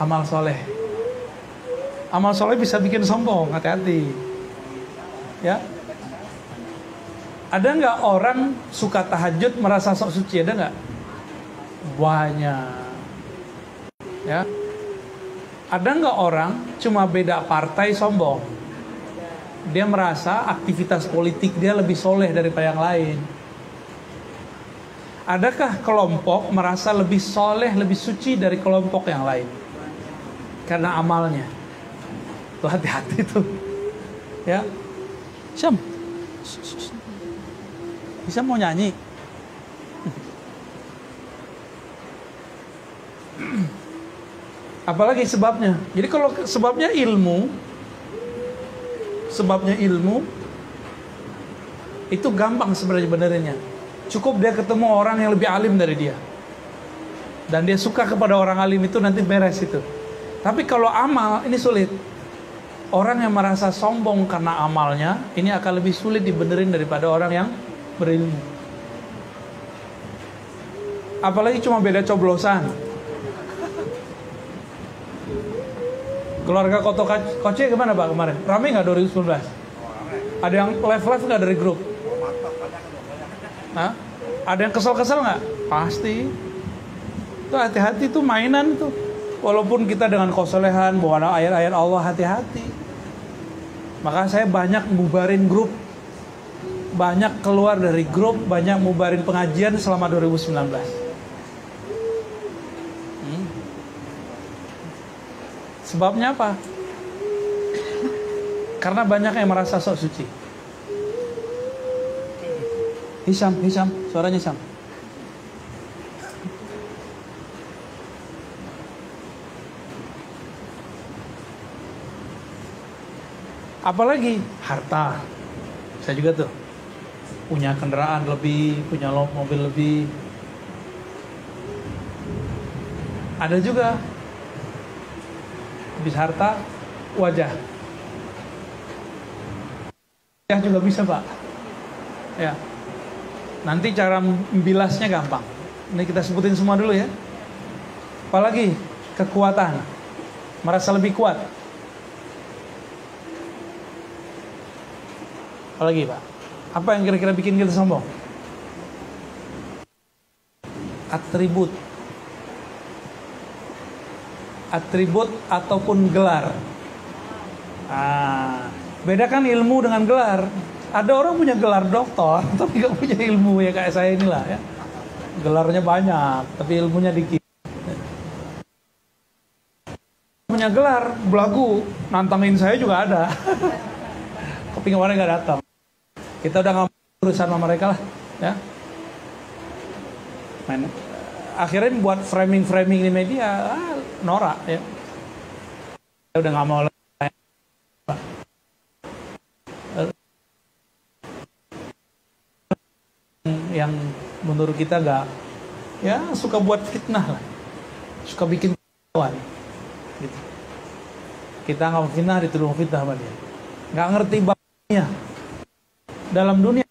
Amal soleh. Amal soleh bisa bikin sombong, hati-hati. Ya. Ada nggak orang suka tahajud merasa sok suci? Ada nggak? Banyak. Ya. Ada nggak orang cuma beda partai sombong? Dia merasa aktivitas politik dia lebih soleh daripada yang lain. Adakah kelompok merasa lebih soleh, lebih suci dari kelompok yang lain? Karena amalnya. Tuh hati-hati tuh. Ya. Syam. Bisa mau nyanyi? Apalagi sebabnya. Jadi kalau sebabnya ilmu itu gampang sebenarnya benerinnya. Cukup dia ketemu orang yang lebih alim dari dia, dan dia suka kepada orang alim itu, nanti beres itu. Tapi kalau amal ini sulit. Orang yang merasa sombong karena amalnya ini akan lebih sulit dibenerin daripada orang yang berilmu. Apalagi cuma beda coblosan. Keluarga Kotokaci gimana Pak kemarin? Rame nggak 2019? Ada yang live nggak dari grup? Hah? Ada yang kesel-kesel nggak? Pasti. Itu hati-hati tuh mainan tuh. Walaupun kita dengan kesolehan bawa ayat-ayat Allah, hati-hati. Maka saya banyak bubarin grup, banyak keluar dari grup, banyak bubarin pengajian selama 2019. Sebabnya apa? Karena banyak yang merasa sok suci. Hisham, suaranya Hisham. Apalagi harta. Saya juga tuh punya kendaraan lebih, punya mobil lebih. Ada juga habis harta, wajah. Ya juga bisa, Pak. Ya. Nanti cara membilasnya gampang. Ini kita sebutin semua dulu ya. Apalagi kekuatan, merasa lebih kuat. Apalagi Pak, apa yang kira-kira bikin kita sombong? Atribut ataupun gelar. Bedakan ilmu dengan gelar. Ada orang punya gelar doktor, tapi gak punya ilmu ya kayak saya inilah ya. Gelarnya banyak, tapi ilmunya dikit. Punya gelar, belagu, nantangin saya juga ada. Tapi kemarin gak datang. Kita udah gak mau urusan sama mereka lah, ya. Akhirnya buat framing di media, norak ya. Kita udah gak mau. Yang menurut kita gak, ya suka buat fitnah lah, suka bikin kawan gitu. Kita nggak fitnah, dituduh fitnah sama dia, nggak ngerti babnya dalam dunia.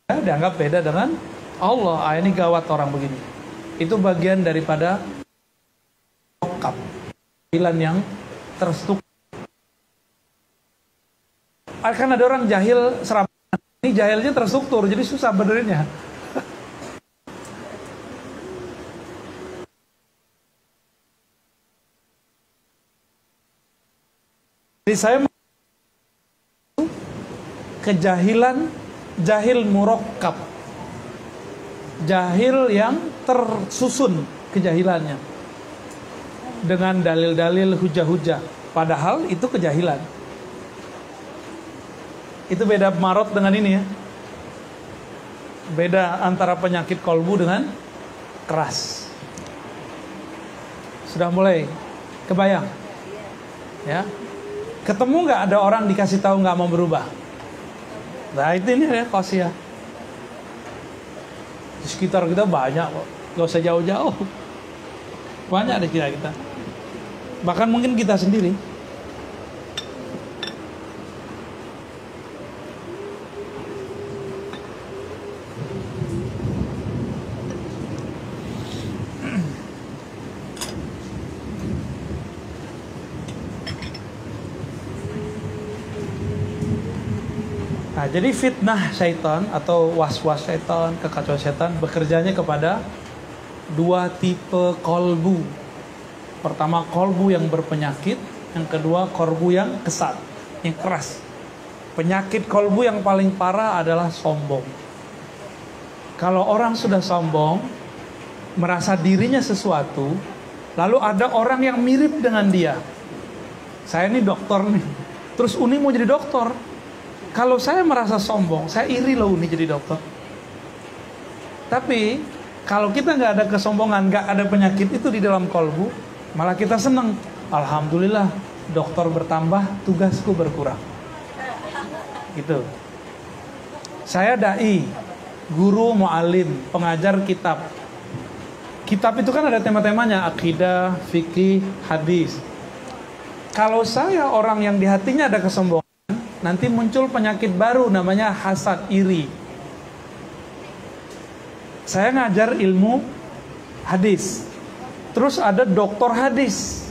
Dianggap beda dengan Allah. Ini gawat orang begini. Itu bagian daripada jahilan yang terstruktur. Kan ada orang jahil serabutan. Ini jahilnya terstruktur, jadi susah benerinnya. Jadi saya kejahilan, jahil murakkab, jahil yang tersusun kejahilannya dengan dalil-dalil hujah-hujah, padahal itu kejahilan. Itu beda marot dengan ini ya. Beda antara penyakit kolbu dengan keras. Sudah mulai kebayang ya. Ketemu nggak ada orang dikasih tahu nggak mau berubah? Nah itu ini ya khasiah. Di sekitar kita banyak kok, gak usah jauh-jauh. Banyak di kita. Bahkan mungkin kita sendiri. Nah, jadi fitnah syaitan atau was-was syaitan, kekacauan syaitan bekerjanya kepada dua tipe kolbu. Pertama kolbu yang berpenyakit, yang kedua kolbu yang kesat, yang keras. Penyakit kolbu yang paling parah adalah sombong. Kalau orang sudah sombong, merasa dirinya sesuatu, lalu ada orang yang mirip dengan dia. Saya ini dokter nih, terus Uni mau jadi dokter. Kalau saya merasa sombong, saya iri loh ini jadi dokter. Tapi kalau kita nggak ada kesombongan, nggak ada penyakit itu di dalam kolbu, malah kita senang. Alhamdulillah, dokter bertambah, tugasku berkurang. Gitu. Saya dai, guru, mu'alim, pengajar kitab. Kitab itu kan ada tema-temanya, akidah, fikih, hadis. Kalau saya orang yang di hatinya ada kesombongan, nanti muncul penyakit baru namanya hasad, iri. Saya ngajar ilmu hadis. Terus ada doktor hadis.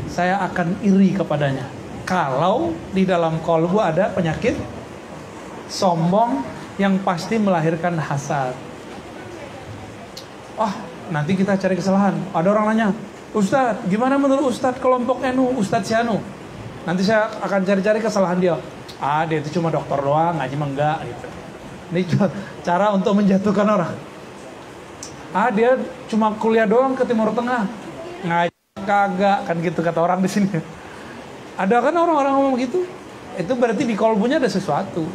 Saya akan iri kepadanya. Kalau di dalam kolbu ada penyakit sombong yang pasti melahirkan hasad. Nanti kita cari kesalahan. Ada orang nanya, Ustadz, gimana menurut Ustadz kelompok NU, Ustadz Sianu? Nanti saya akan cari-cari kesalahan dia. Dia itu cuma dokter doang, ngaji mah enggak gitu. Ini cara untuk menjatuhkan orang. Dia cuma kuliah doang ke Timur Tengah, ngaji kagak, kan gitu kata orang di sini. Ada kan orang-orang ngomong gitu. Itu berarti di kolbunya ada sesuatu.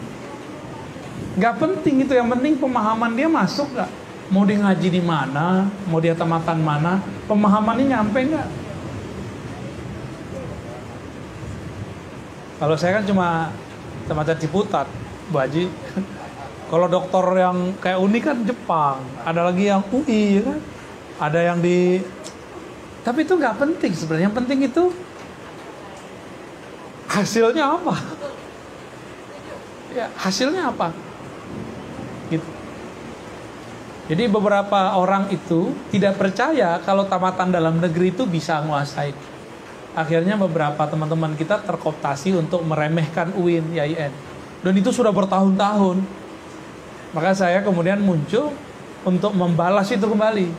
Gak penting itu, yang penting pemahaman dia masuk gak? Mau dia ngaji di mana, mau dia tamatan mana, pemahamannya nyampe nggak? Kalau saya kan cuma tamatan Ciputat, Bu Haji. Kalau dokter yang kayak Uni kan Jepang, ada lagi yang UI, ya kan? Ada yang di, tapi itu nggak penting sebenarnya. Yang penting itu hasilnya apa? Ya, hasilnya apa? Gitu. Jadi beberapa orang itu tidak percaya kalau tamatan dalam negeri itu bisa menguasai. Akhirnya beberapa teman-teman kita terkooptasi untuk meremehkan UIN, YIN. Dan itu sudah bertahun-tahun. Maka saya kemudian muncul untuk membalas itu kembali.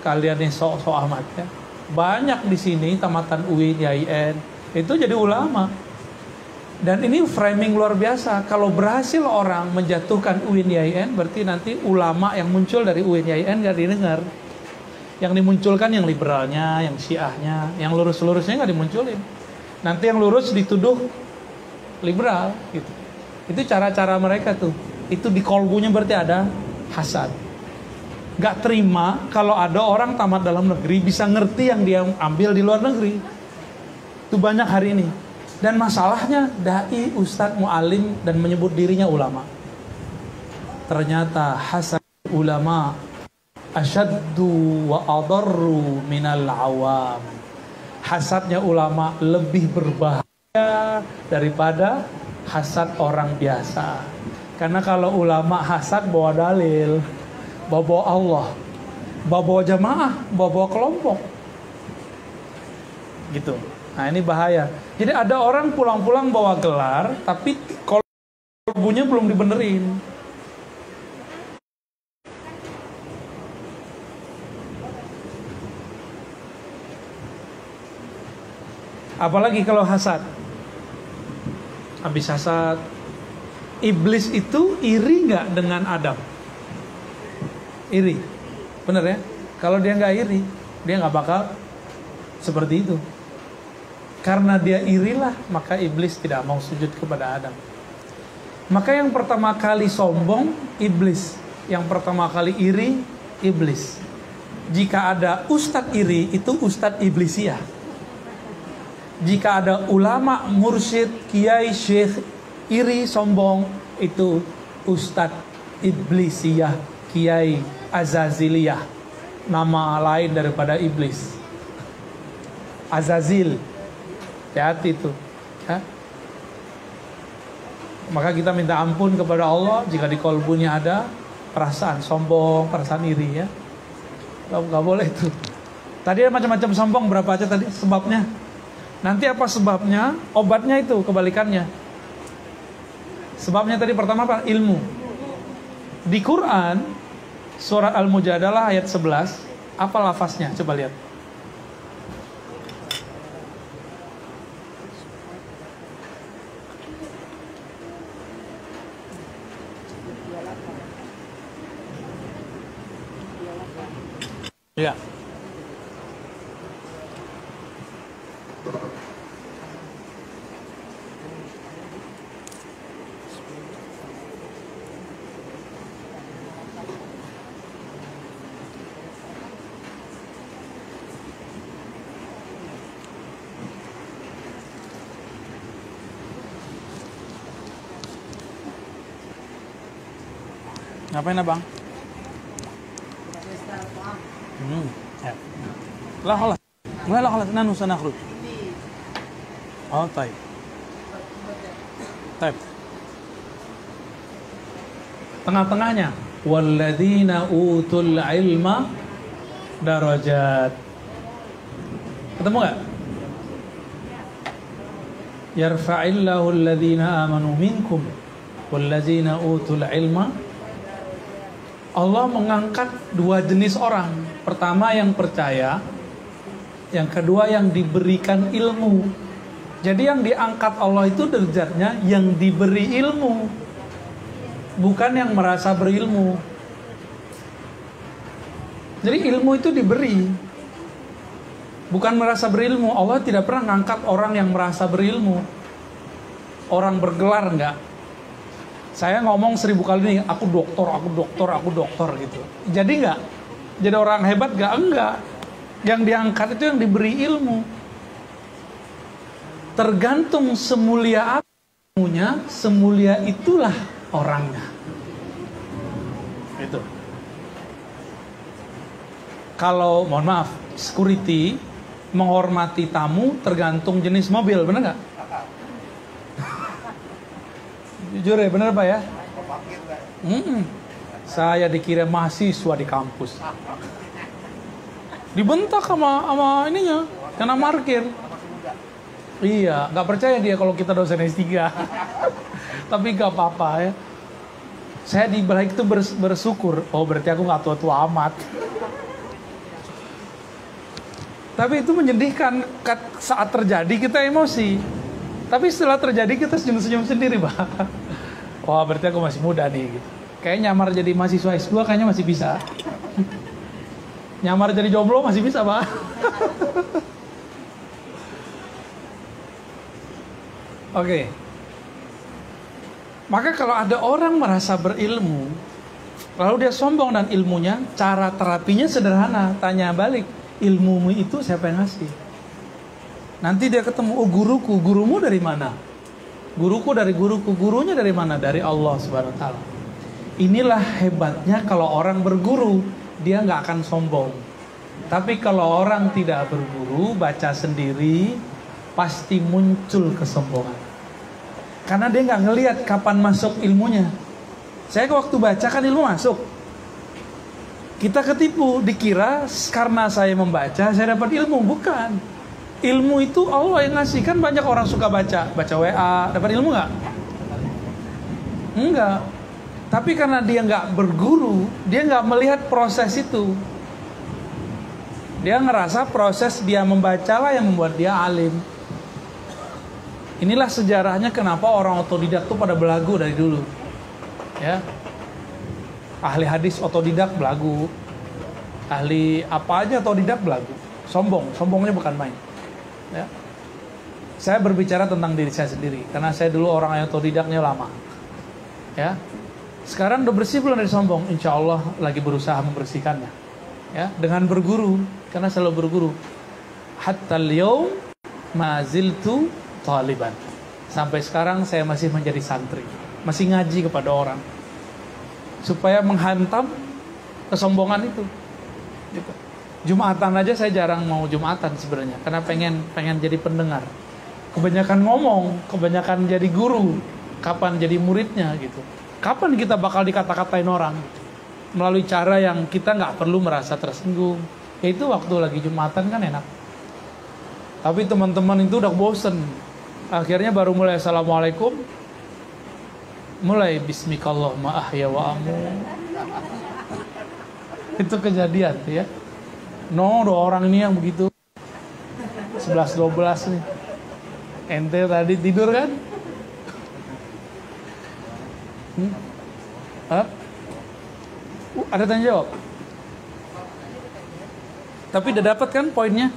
Kalian nih sok-sok amat ya. Banyak di sini tamatan UIN, YIN itu jadi ulama. Dan ini framing luar biasa. Kalau berhasil orang menjatuhkan UIN YIN, berarti nanti ulama yang muncul dari UIN YIN gak didengar. Yang dimunculkan yang liberalnya, yang syiahnya, yang lurus-lurusnya gak dimunculin. Nanti yang lurus dituduh liberal gitu. Itu cara-cara mereka tuh. Itu di kolbunya berarti ada hasad. Gak terima kalau ada orang tamat dalam negeri bisa ngerti yang dia ambil di luar negeri. Itu banyak hari ini. Dan masalahnya dai, ustadz, mu'alim dan menyebut dirinya ulama. Ternyata hasad ulama asyaddu wa adarru minal awam. Hasadnya ulama lebih berbahaya daripada hasad orang biasa. Karena kalau ulama hasad bawa dalil, bawa Allah, bawa jamaah, bawa kelompok. Gitu. Nah ini bahaya. Jadi ada orang pulang-pulang bawa gelar, tapi kolbunya belum dibenerin. Apalagi kalau hasad. Habis hasad, iblis itu iri nggak dengan Adam? Iri, bener ya? Kalau dia nggak iri, dia nggak bakal seperti itu. Karena dia irilah, maka iblis tidak mau sujud kepada Adam. Maka yang pertama kali sombong, iblis. Yang pertama kali iri, iblis. Jika ada ustadz iri, itu ustadz iblisiyah. Jika ada ulama, mursyid, kiai, syekh iri, sombong, itu ustadz iblisiyah, kiai azaziliyah. Nama lain daripada iblis. Azazil. Hati-hati itu ya. Maka kita minta ampun kepada Allah jika di kolbunya ada perasaan sombong, perasaan iri ya. Gak boleh itu. Tadi ada macam-macam sombong, berapa aja tadi sebabnya. Nanti apa sebabnya, obatnya itu kebalikannya. Sebabnya tadi pertama apa? Ilmu. Di Quran surat Al-Mujadalah ayat 11, apa lafaznya? Coba lihat. Ya. Ngapain abang? Ya. Lah, خلاص نحن سنخرج. طيب. Tengah-tengahnya walladzina utul ilma darajat. Ketemu nggak? Yarfa'illahu alladzina amanu minkum walladzina utul ilma. Allah mengangkat dua jenis orang. Pertama yang percaya, yang kedua yang diberikan ilmu. Jadi yang diangkat Allah itu derajatnya yang diberi ilmu, bukan yang merasa berilmu. Jadi ilmu itu diberi, bukan merasa berilmu. Allah tidak pernah ngangkat orang yang merasa berilmu, orang bergelar, enggak. Saya ngomong 1000 kali nih, aku doktor gitu. Jadi enggak? Jadi orang hebat enggak. Yang diangkat itu yang diberi ilmu. Tergantung semulia apa ilmunya, semulia itulah orangnya. Itu. Kalau mohon maaf, security menghormati tamu tergantung jenis mobil, benar nggak? Jujur ya, benar Pak ya? Saya dikira mahasiswa di kampus. Dibentak sama ininya, karena parkir. Iya, nggak percaya dia kalau kita dosen S3. Tapi nggak apa-apa ya. Saya di balik itu bersyukur. Oh, berarti aku nggak tua-tua amat. Tapi itu menyedihkan saat terjadi kita emosi. Tapi setelah terjadi kita senyum-senyum sendiri, Pak. Wah, berarti aku masih muda nih. Gitu. Kayaknya nyamar jadi mahasiswa S2 kayaknya masih bisa. Nyamar jadi jomblo masih bisa, Pak. Oke. Maka kalau ada orang merasa berilmu, lalu dia sombong dan ilmunya, cara terapinya sederhana. Tanya balik, ilmumu itu siapa yang ngasih? Nanti dia ketemu, oh guruku, gurumu dari mana? Guruku dari guruku, gurunya dari mana? Dari Allah Subhanahu Wa Taala. Inilah hebatnya kalau orang berguru, dia nggak akan sombong. Tapi kalau orang tidak berguru, baca sendiri, pasti muncul kesombongan. Karena dia nggak ngelihat kapan masuk ilmunya. Saya waktu baca kan ilmu masuk. Kita ketipu, dikira karena saya membaca, saya dapat ilmu. Bukan. Ilmu itu Allah yang ngasih. Kan banyak orang suka baca WA, dapat ilmu nggak? Enggak. Tapi karena dia nggak berguru, dia nggak melihat proses itu. Dia ngerasa proses dia membacalah yang membuat dia alim. Inilah sejarahnya kenapa orang otodidak tuh pada belagu dari dulu. Ya. Ahli hadis otodidak belagu. Ahli apa aja otodidak belagu. Sombongnya bukan main. Ya. Saya berbicara tentang diri saya sendiri karena saya dulu orang yang otodidaknya lama. Ya. Sekarang udah bersih belum dari sombong? Insya Allah lagi berusaha membersihkannya. Ya, dengan berguru, karena selalu berguru. Hatta al-yawm ma ziltu taliban. Sampai sekarang saya masih menjadi santri, masih ngaji kepada orang supaya menghantam kesombongan itu. Gitu. Jumatan aja saya jarang mau Jumatan sebenarnya, karena pengen jadi pendengar. Kebanyakan ngomong, kebanyakan jadi guru. Kapan jadi muridnya gitu? Kapan kita bakal dikata-katain orang? Melalui cara yang kita nggak perlu merasa tersinggung. Itu waktu lagi Jumatan kan enak. Tapi teman-teman itu udah bosen. Akhirnya baru mulai assalamualaikum, mulai bismikallahumma ahya wa amu. Itu kejadian ya. Dua orang ini yang begitu 11-12 nih. Ente tadi tidur kan? Ada tanya jawab. Tapi udah dapat kan poinnya?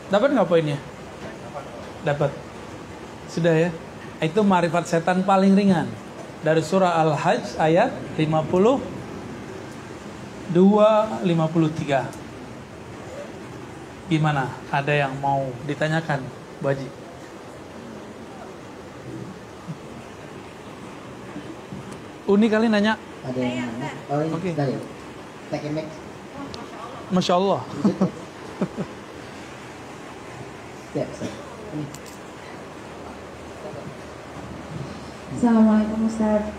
Dapat nggak poinnya? Dapat. Sudah ya. Itu ma'rifat setan paling ringan. Dari surah Al-Hajj ayat 52-53. Gimana? Ada yang mau ditanyakan, Bu Haji? Uni kali nanya. Ada yang mana? Oh ini, Oke. dari Take Max. Masya Allah. Siap, siap. Ini. Assalamualaikum Ustaz.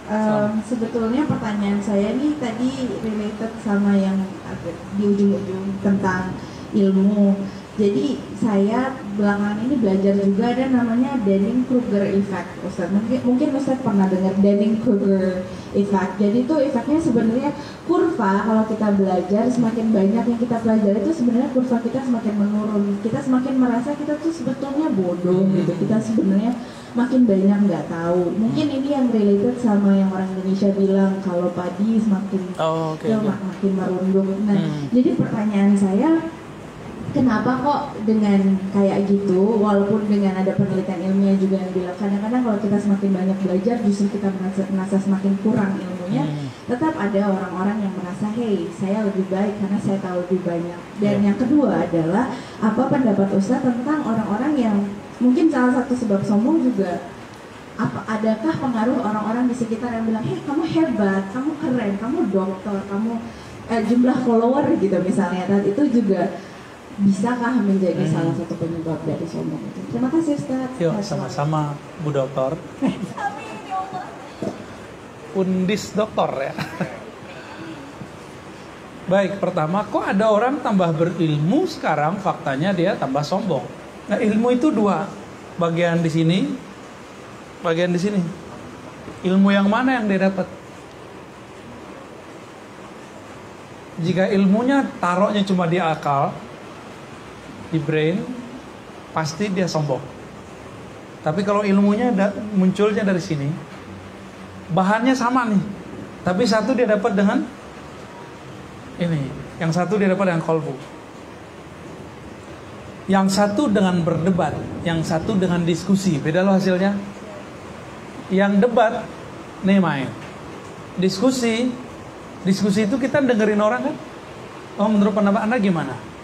Sebetulnya pertanyaan saya nih tadi related sama yang ada di ujung-ujung tentang ilmu. Jadi saya belakangan ini belajar juga ada namanya Dunning-Kruger effect, Ustaz. Mungkin Ustaz pernah dengar Dunning-Kruger effect. Jadi itu efeknya sebenarnya kurva kalau kita belajar semakin banyak yang kita pelajari itu sebenarnya kurva kita semakin menurun. Kita semakin merasa kita tuh sebetulnya bodoh gitu. Kita sebenarnya makin banyak nggak tahu. Mungkin ini yang related sama yang orang Indonesia bilang kalau padi semakin makin merunduk. Nah, jadi pertanyaan saya, kenapa kok dengan kayak gitu, walaupun dengan ada penelitian ilmiah juga yang bilang kadang-kadang kalau kita semakin banyak belajar justru kita merasa semakin kurang ilmunya, tetap ada orang-orang yang merasa, hey, saya lebih baik karena saya tahu lebih banyak. Dan yang kedua adalah, apa pendapat Ustaz tentang orang-orang yang mungkin salah satu sebab sombong juga, adakah pengaruh orang-orang di sekitar yang bilang, hey, kamu hebat, kamu keren, kamu dokter, kamu jumlah follower gitu misalnya, dan itu juga bisakah menjadi salah satu penyebab dari sombong itu? Terima kasih Ustaz. Yuk, sama-sama Bu Dokter. Amin ya Allah. Undis dokter ya. Baik, pertama, kok ada orang tambah berilmu sekarang faktanya dia tambah sombong. Nah, ilmu itu dua, bagian di sini, bagian di sini. Ilmu yang mana yang dia dapat? Jika ilmunya taruhnya cuma di akal, di brain, pasti dia sombong. Tapi kalau ilmunya munculnya dari sini, bahannya sama nih, tapi satu dia dapat dengan ini, yang satu dia dapat dengan kolbu, yang satu dengan berdebat, yang satu dengan diskusi. Beda loh hasilnya. Yang debat nih main, diskusi itu kita dengerin orang kan. Oh, menurut pendapat Anda gimana?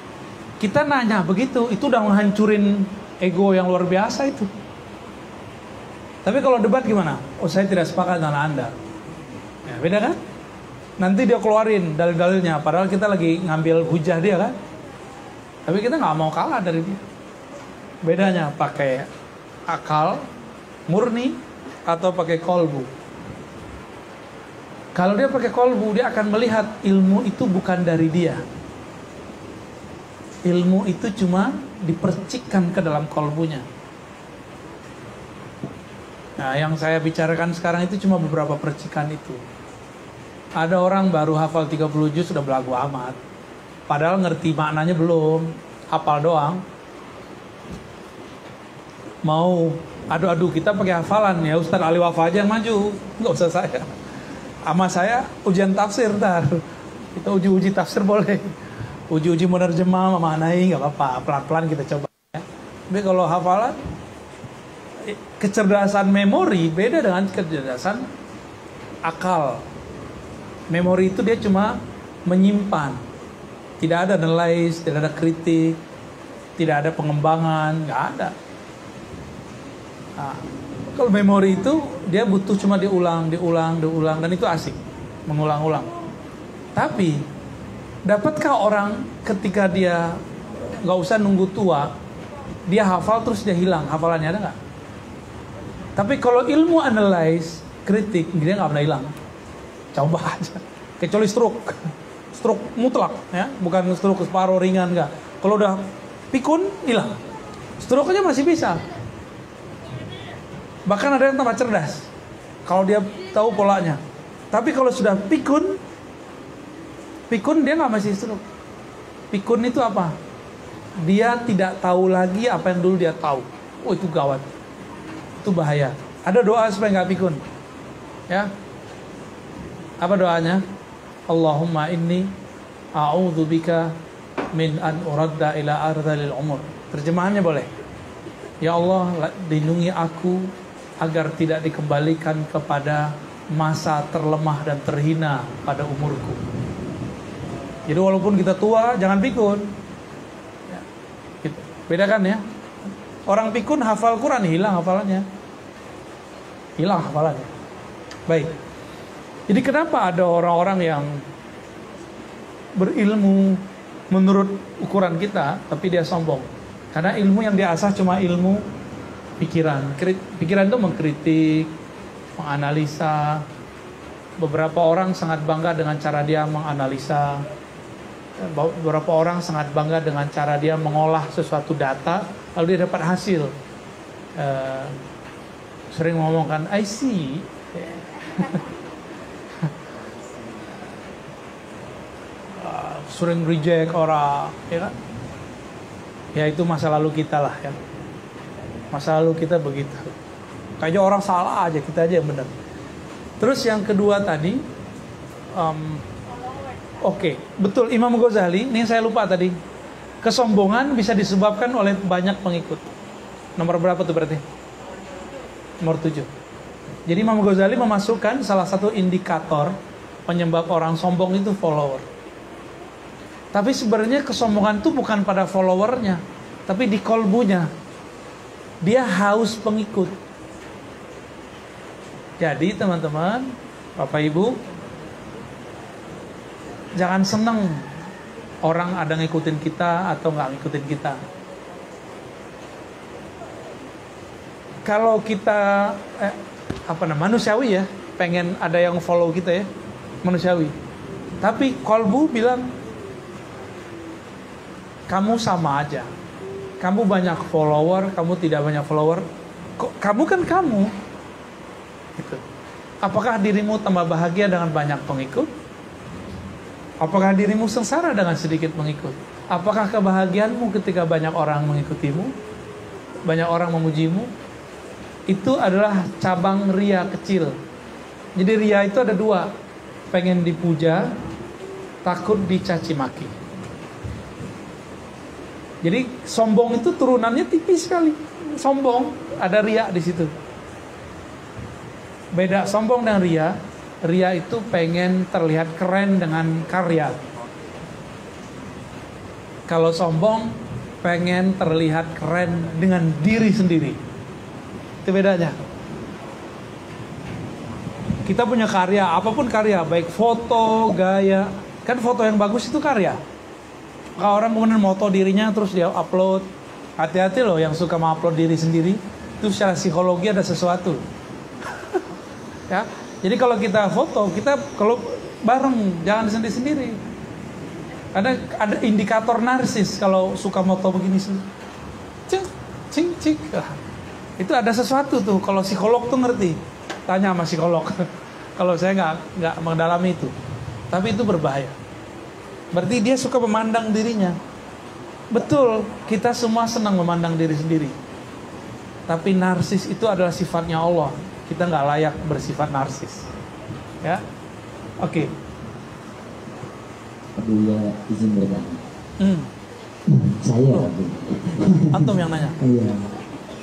Kita nanya begitu, itu udah menghancurin ego yang luar biasa itu. Tapi kalau debat gimana? Oh, saya tidak sepakat dengan Anda. Ya, beda kan? Nanti dia keluarin dalil-dalilnya, padahal kita lagi ngambil hujah dia kan. Tapi kita nggak mau kalah dari dia. Bedanya pakai akal murni atau pakai kolbu. Kalau dia pakai kolbu, dia akan melihat ilmu itu bukan dari dia. Ilmu itu cuma dipercikkan ke dalam kolbunya. Nah, yang saya bicarakan sekarang itu cuma beberapa percikan itu. Ada orang baru hafal 30 juz sudah belagu amat. Padahal ngerti maknanya belum, hafal doang. Mau adu-adu kita pakai hafalan ya, Ustaz Ali Wafa aja yang maju, nggak usah saya. Sama saya ujian tafsir ntar. Kita uji tafsir boleh. Uji menerjemah, memaknai nggak apa-apa. Pelan-pelan kita coba ya. Tapi kalau hafalan, kecerdasan memori beda dengan kecerdasan akal. Memori itu dia cuma menyimpan. Tidak ada analyze, tidak ada kritik, tidak ada pengembangan, nggak ada. Nah, kalau memori itu dia butuh cuma diulang, dan itu asik, mengulang-ulang. Tapi dapatkah orang ketika dia nggak usah nunggu tua, dia hafal terus dia hilang hafalannya, ada nggak? Tapi kalau ilmu analyze, kritik, dia nggak pernah hilang. Coba aja. Kecuali stroke mutlak, ya, bukan stroke separuh ringan nggak. Kalau udah pikun hilang, stroke aja masih bisa. Bahkan ada yang tambah cerdas kalau dia tahu polanya. Tapi kalau sudah pikun dia nggak masih stroke. Pikun itu apa? Dia tidak tahu lagi apa yang dulu dia tahu. Oh, itu gawat, itu bahaya. Ada doa supaya nggak pikun, ya. Apa doanya? Allahumma inni a'udzubika min an uradda ila ardhil umur. Terjemahannya boleh. Ya Allah, lindungi aku agar tidak dikembalikan kepada masa terlemah dan terhina pada umurku. Jadi walaupun kita tua, jangan pikun. Ya, gitu. Bedakan ya. Orang pikun hafal Quran hilang hafalannya. Baik. Jadi kenapa ada orang-orang yang berilmu menurut ukuran kita, tapi dia sombong? Karena ilmu yang dia asah cuma ilmu pikiran. Pikiran itu mengkritik, menganalisa. Beberapa orang sangat bangga dengan cara dia menganalisa. Beberapa orang sangat bangga dengan cara dia mengolah sesuatu data, lalu dia dapat hasil. Sering ngomongkan, I see. Sering reject orang, ya kan? Ya itu masa lalu kita lah ya. Masa lalu kita begitu. Kayaknya orang salah aja, kita aja yang benar. Terus yang kedua tadi, oke, betul Imam Ghazali, ini saya lupa tadi. Kesombongan bisa disebabkan oleh banyak pengikut. Nomor berapa tuh berarti? Nomor 7. Jadi Imam Ghazali memasukkan salah satu indikator penyebab orang sombong itu follower. Tapi sebenarnya kesombongan itu bukan pada followernya, tapi di kolbunya. Dia haus pengikut. Jadi teman-teman, Bapak Ibu, jangan seneng orang ada ngikutin kita atau nggak ngikutin kita. Kalau kita manusiawi ya, pengen ada yang follow kita ya, manusiawi. Tapi kolbu bilang kamu sama aja. Kamu banyak follower, kamu tidak banyak follower. Kamu kan kamu. Gitu. Apakah dirimu tambah bahagia dengan banyak pengikut? Apakah dirimu sengsara dengan sedikit pengikut? Apakah kebahagiaanmu ketika banyak orang mengikutimu? Banyak orang memujimu? Itu adalah cabang ria kecil. Jadi ria itu ada dua. Pengen dipuja, takut dicaci maki. Jadi sombong itu turunannya tipis sekali. Sombong, ada ria di situ. Beda sombong dan ria. Ria itu pengen terlihat keren dengan karya. Kalau sombong, pengen terlihat keren dengan diri sendiri. Itu bedanya. Kita punya karya, apapun karya, baik foto, gaya. Kan foto yang bagus itu karya. Kalau orang kemudian moto dirinya terus dia upload, hati-hati loh yang suka mengupload diri sendiri. Itu secara psikologi ada sesuatu. Ya, jadi kalau kita foto, kita kalau bareng, jangan sendiri-sendiri. Karena ada indikator narsis kalau suka moto begini sih. Cing. Itu ada sesuatu tuh. Kalau psikolog tuh ngerti. Tanya sama psikolog. Kalau saya nggak mendalami itu. Tapi itu berbahaya. Berarti dia suka memandang dirinya. Betul, kita semua senang memandang diri sendiri. Tapi narsis itu adalah sifatnya Allah. Kita nggak layak bersifat narsis. Ya, oke. Abu ya izin bertanya. Saya Abu. Antum yang nanya. Iya.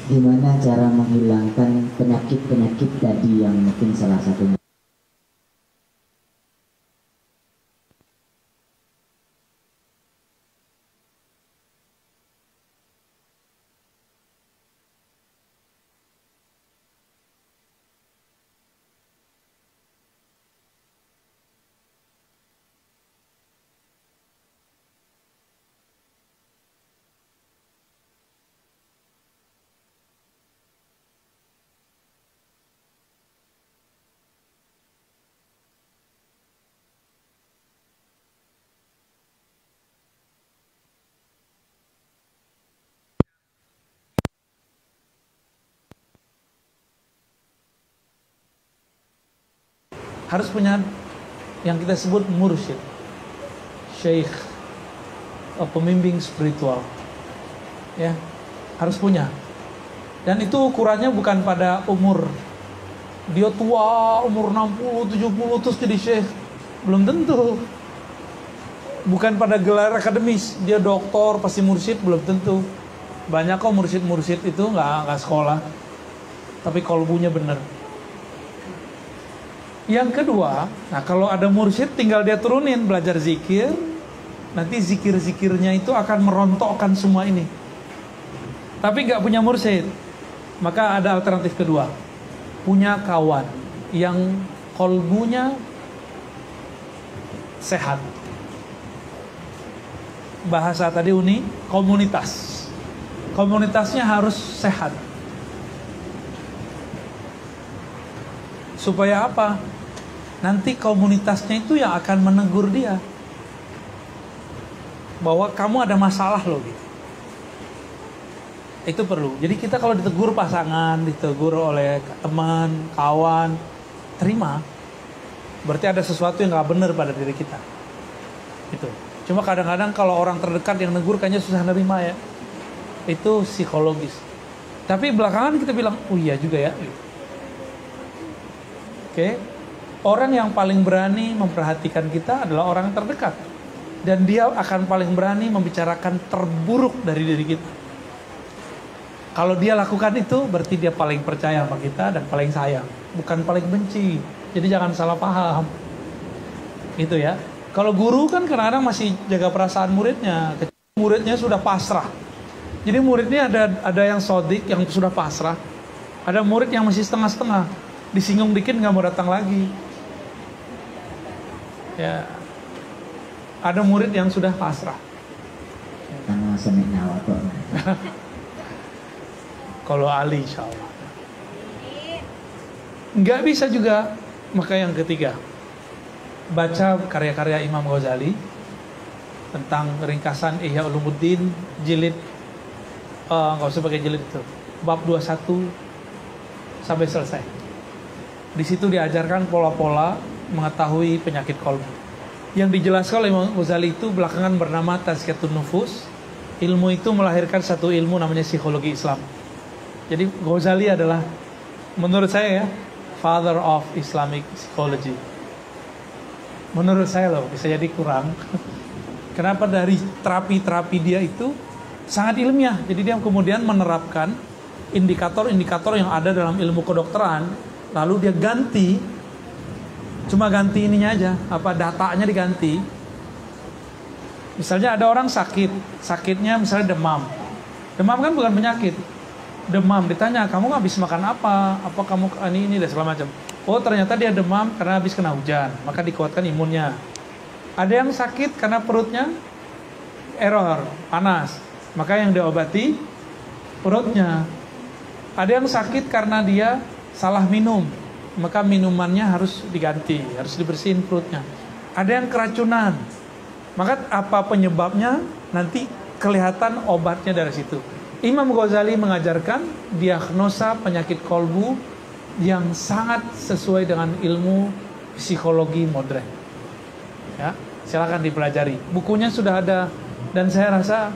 Gimana cara menghilangkan penyakit-penyakit tadi yang mungkin salah satunya? Harus punya yang kita sebut mursyid, syekh, pembimbing spiritual. Ya, harus punya. Dan itu ukurannya bukan pada umur. Dia tua, umur 60, 70 terus jadi syekh. Belum tentu. Bukan pada gelar akademis, dia doktor, pasti mursyid, belum tentu. Banyak kok mursyid-mursyid itu nggak sekolah, tapi kolbunya bener. Yang kedua, nah kalau ada mursyid tinggal dia turunin belajar zikir, nanti zikir-zikirnya itu akan merontokkan semua ini. Tapi nggak punya mursyid, maka ada alternatif kedua, punya kawan yang kolbunya sehat. Bahasa tadi Uni, komunitas. Komunitasnya harus sehat. Supaya apa? Nanti komunitasnya itu yang akan menegur dia. Bahwa kamu ada masalah loh gitu. Itu perlu. Jadi kita kalau ditegur pasangan, ditegur oleh teman, kawan, terima. Berarti ada sesuatu yang gak benar pada diri kita. Gitu. Cuma kadang-kadang kalau orang terdekat yang negur kayaknya susah nerima ya. Itu psikologis. Tapi belakangan kita bilang, oh iya juga ya. Oke. Orang yang paling berani memperhatikan kita adalah orang yang terdekat. Dan dia akan paling berani membicarakan terburuk dari diri kita. Kalau dia lakukan itu, berarti dia paling percaya sama kita dan paling sayang. Bukan paling benci. Jadi jangan salah paham. Itu ya. Kalau guru kan kadang-kadang masih jaga perasaan muridnya. Muridnya sudah pasrah. Jadi muridnya ada yang sodik, yang sudah pasrah. Ada murid yang masih setengah-setengah. Disinggung dikit nggak mau datang lagi. Ya. Ada murid yang sudah pasrah. Karena senek nawa kok. Kalau Ali insya Allah. Nggak bisa juga. Maka yang ketiga, baca karya-karya Imam Ghazali tentang ringkasan Ihya Ulumuddin jilid, nggak usah pakai jilid itu, bab 21 sampai selesai. Di situ diajarkan pola-pola mengetahui penyakit kolbu. Yang dijelaskan oleh Imam Ghazali itu belakangan bernama Tazkiyatun Nufus. Ilmu itu melahirkan satu ilmu namanya psikologi Islam. Jadi Ghazali adalah, menurut saya ya, father of Islamic psychology. Menurut saya loh, bisa jadi kurang. Kenapa? Dari terapi-terapi dia itu sangat ilmiah. Jadi dia kemudian menerapkan indikator-indikator yang ada dalam ilmu kedokteran, lalu dia ganti. Cuma ganti ininya aja, datanya diganti. Misalnya ada orang sakit, sakitnya misalnya demam. Demam kan bukan penyakit. Demam, ditanya, kamu habis makan apa? Apa kamu ini dan segala macam. Oh ternyata dia demam karena habis kena hujan, maka dikuatkan imunnya. Ada yang sakit karena perutnya error, panas, maka yang diobati perutnya. Ada yang sakit karena dia salah minum, maka minumannya harus diganti, harus dibersihin perutnya. Ada yang keracunan, maka apa penyebabnya nanti kelihatan obatnya dari situ. Imam Ghazali mengajarkan diagnosa penyakit kolbu yang sangat sesuai dengan ilmu psikologi modern. Ya, silakan dipelajari. Bukunya sudah ada dan saya rasa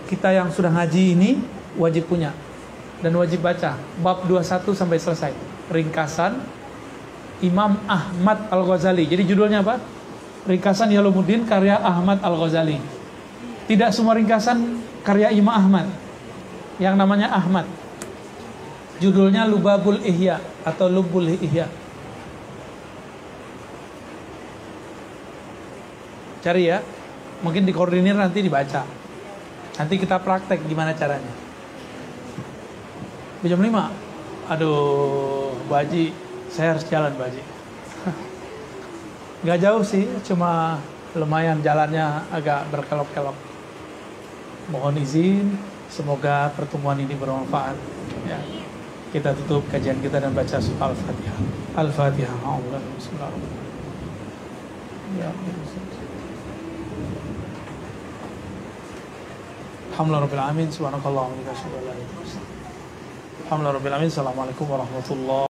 kita yang sudah ngaji ini wajib punya dan wajib baca bab 21 sampai selesai. Ringkasan Imam Ahmad Al-Ghazali. Jadi judulnya apa? Ringkasan Ihya Ulumuddin karya Ahmad Al-Ghazali. Tidak semua ringkasan karya Imam Ahmad. Yang namanya Ahmad. Judulnya Lubabul Ihya atau Lubul Ihya. Cari ya. Mungkin dikoordinir nanti dibaca. Nanti kita praktek gimana caranya. Jam 5. Aduh, Bu Haji, saya harus jalan, Bu Haji. Gak jauh sih, cuma lumayan jalannya agak berkelok-kelok. Mohon izin, semoga pertemuan ini bermanfaat. Ya. Kita tutup kajian kita dan baca surah Al-Fatihah. Al-Fatihah. Bismillahirrahmanirrahim. Alhamdulillah Rabbil Alamin. Subhanakallahumma wa bihamdika asyhadu an la ilaha illa anta astaghfiruka wa atubu ilaik. Alhamdulillah Rabbil Alamin. Assalamualaikum warahmatullahi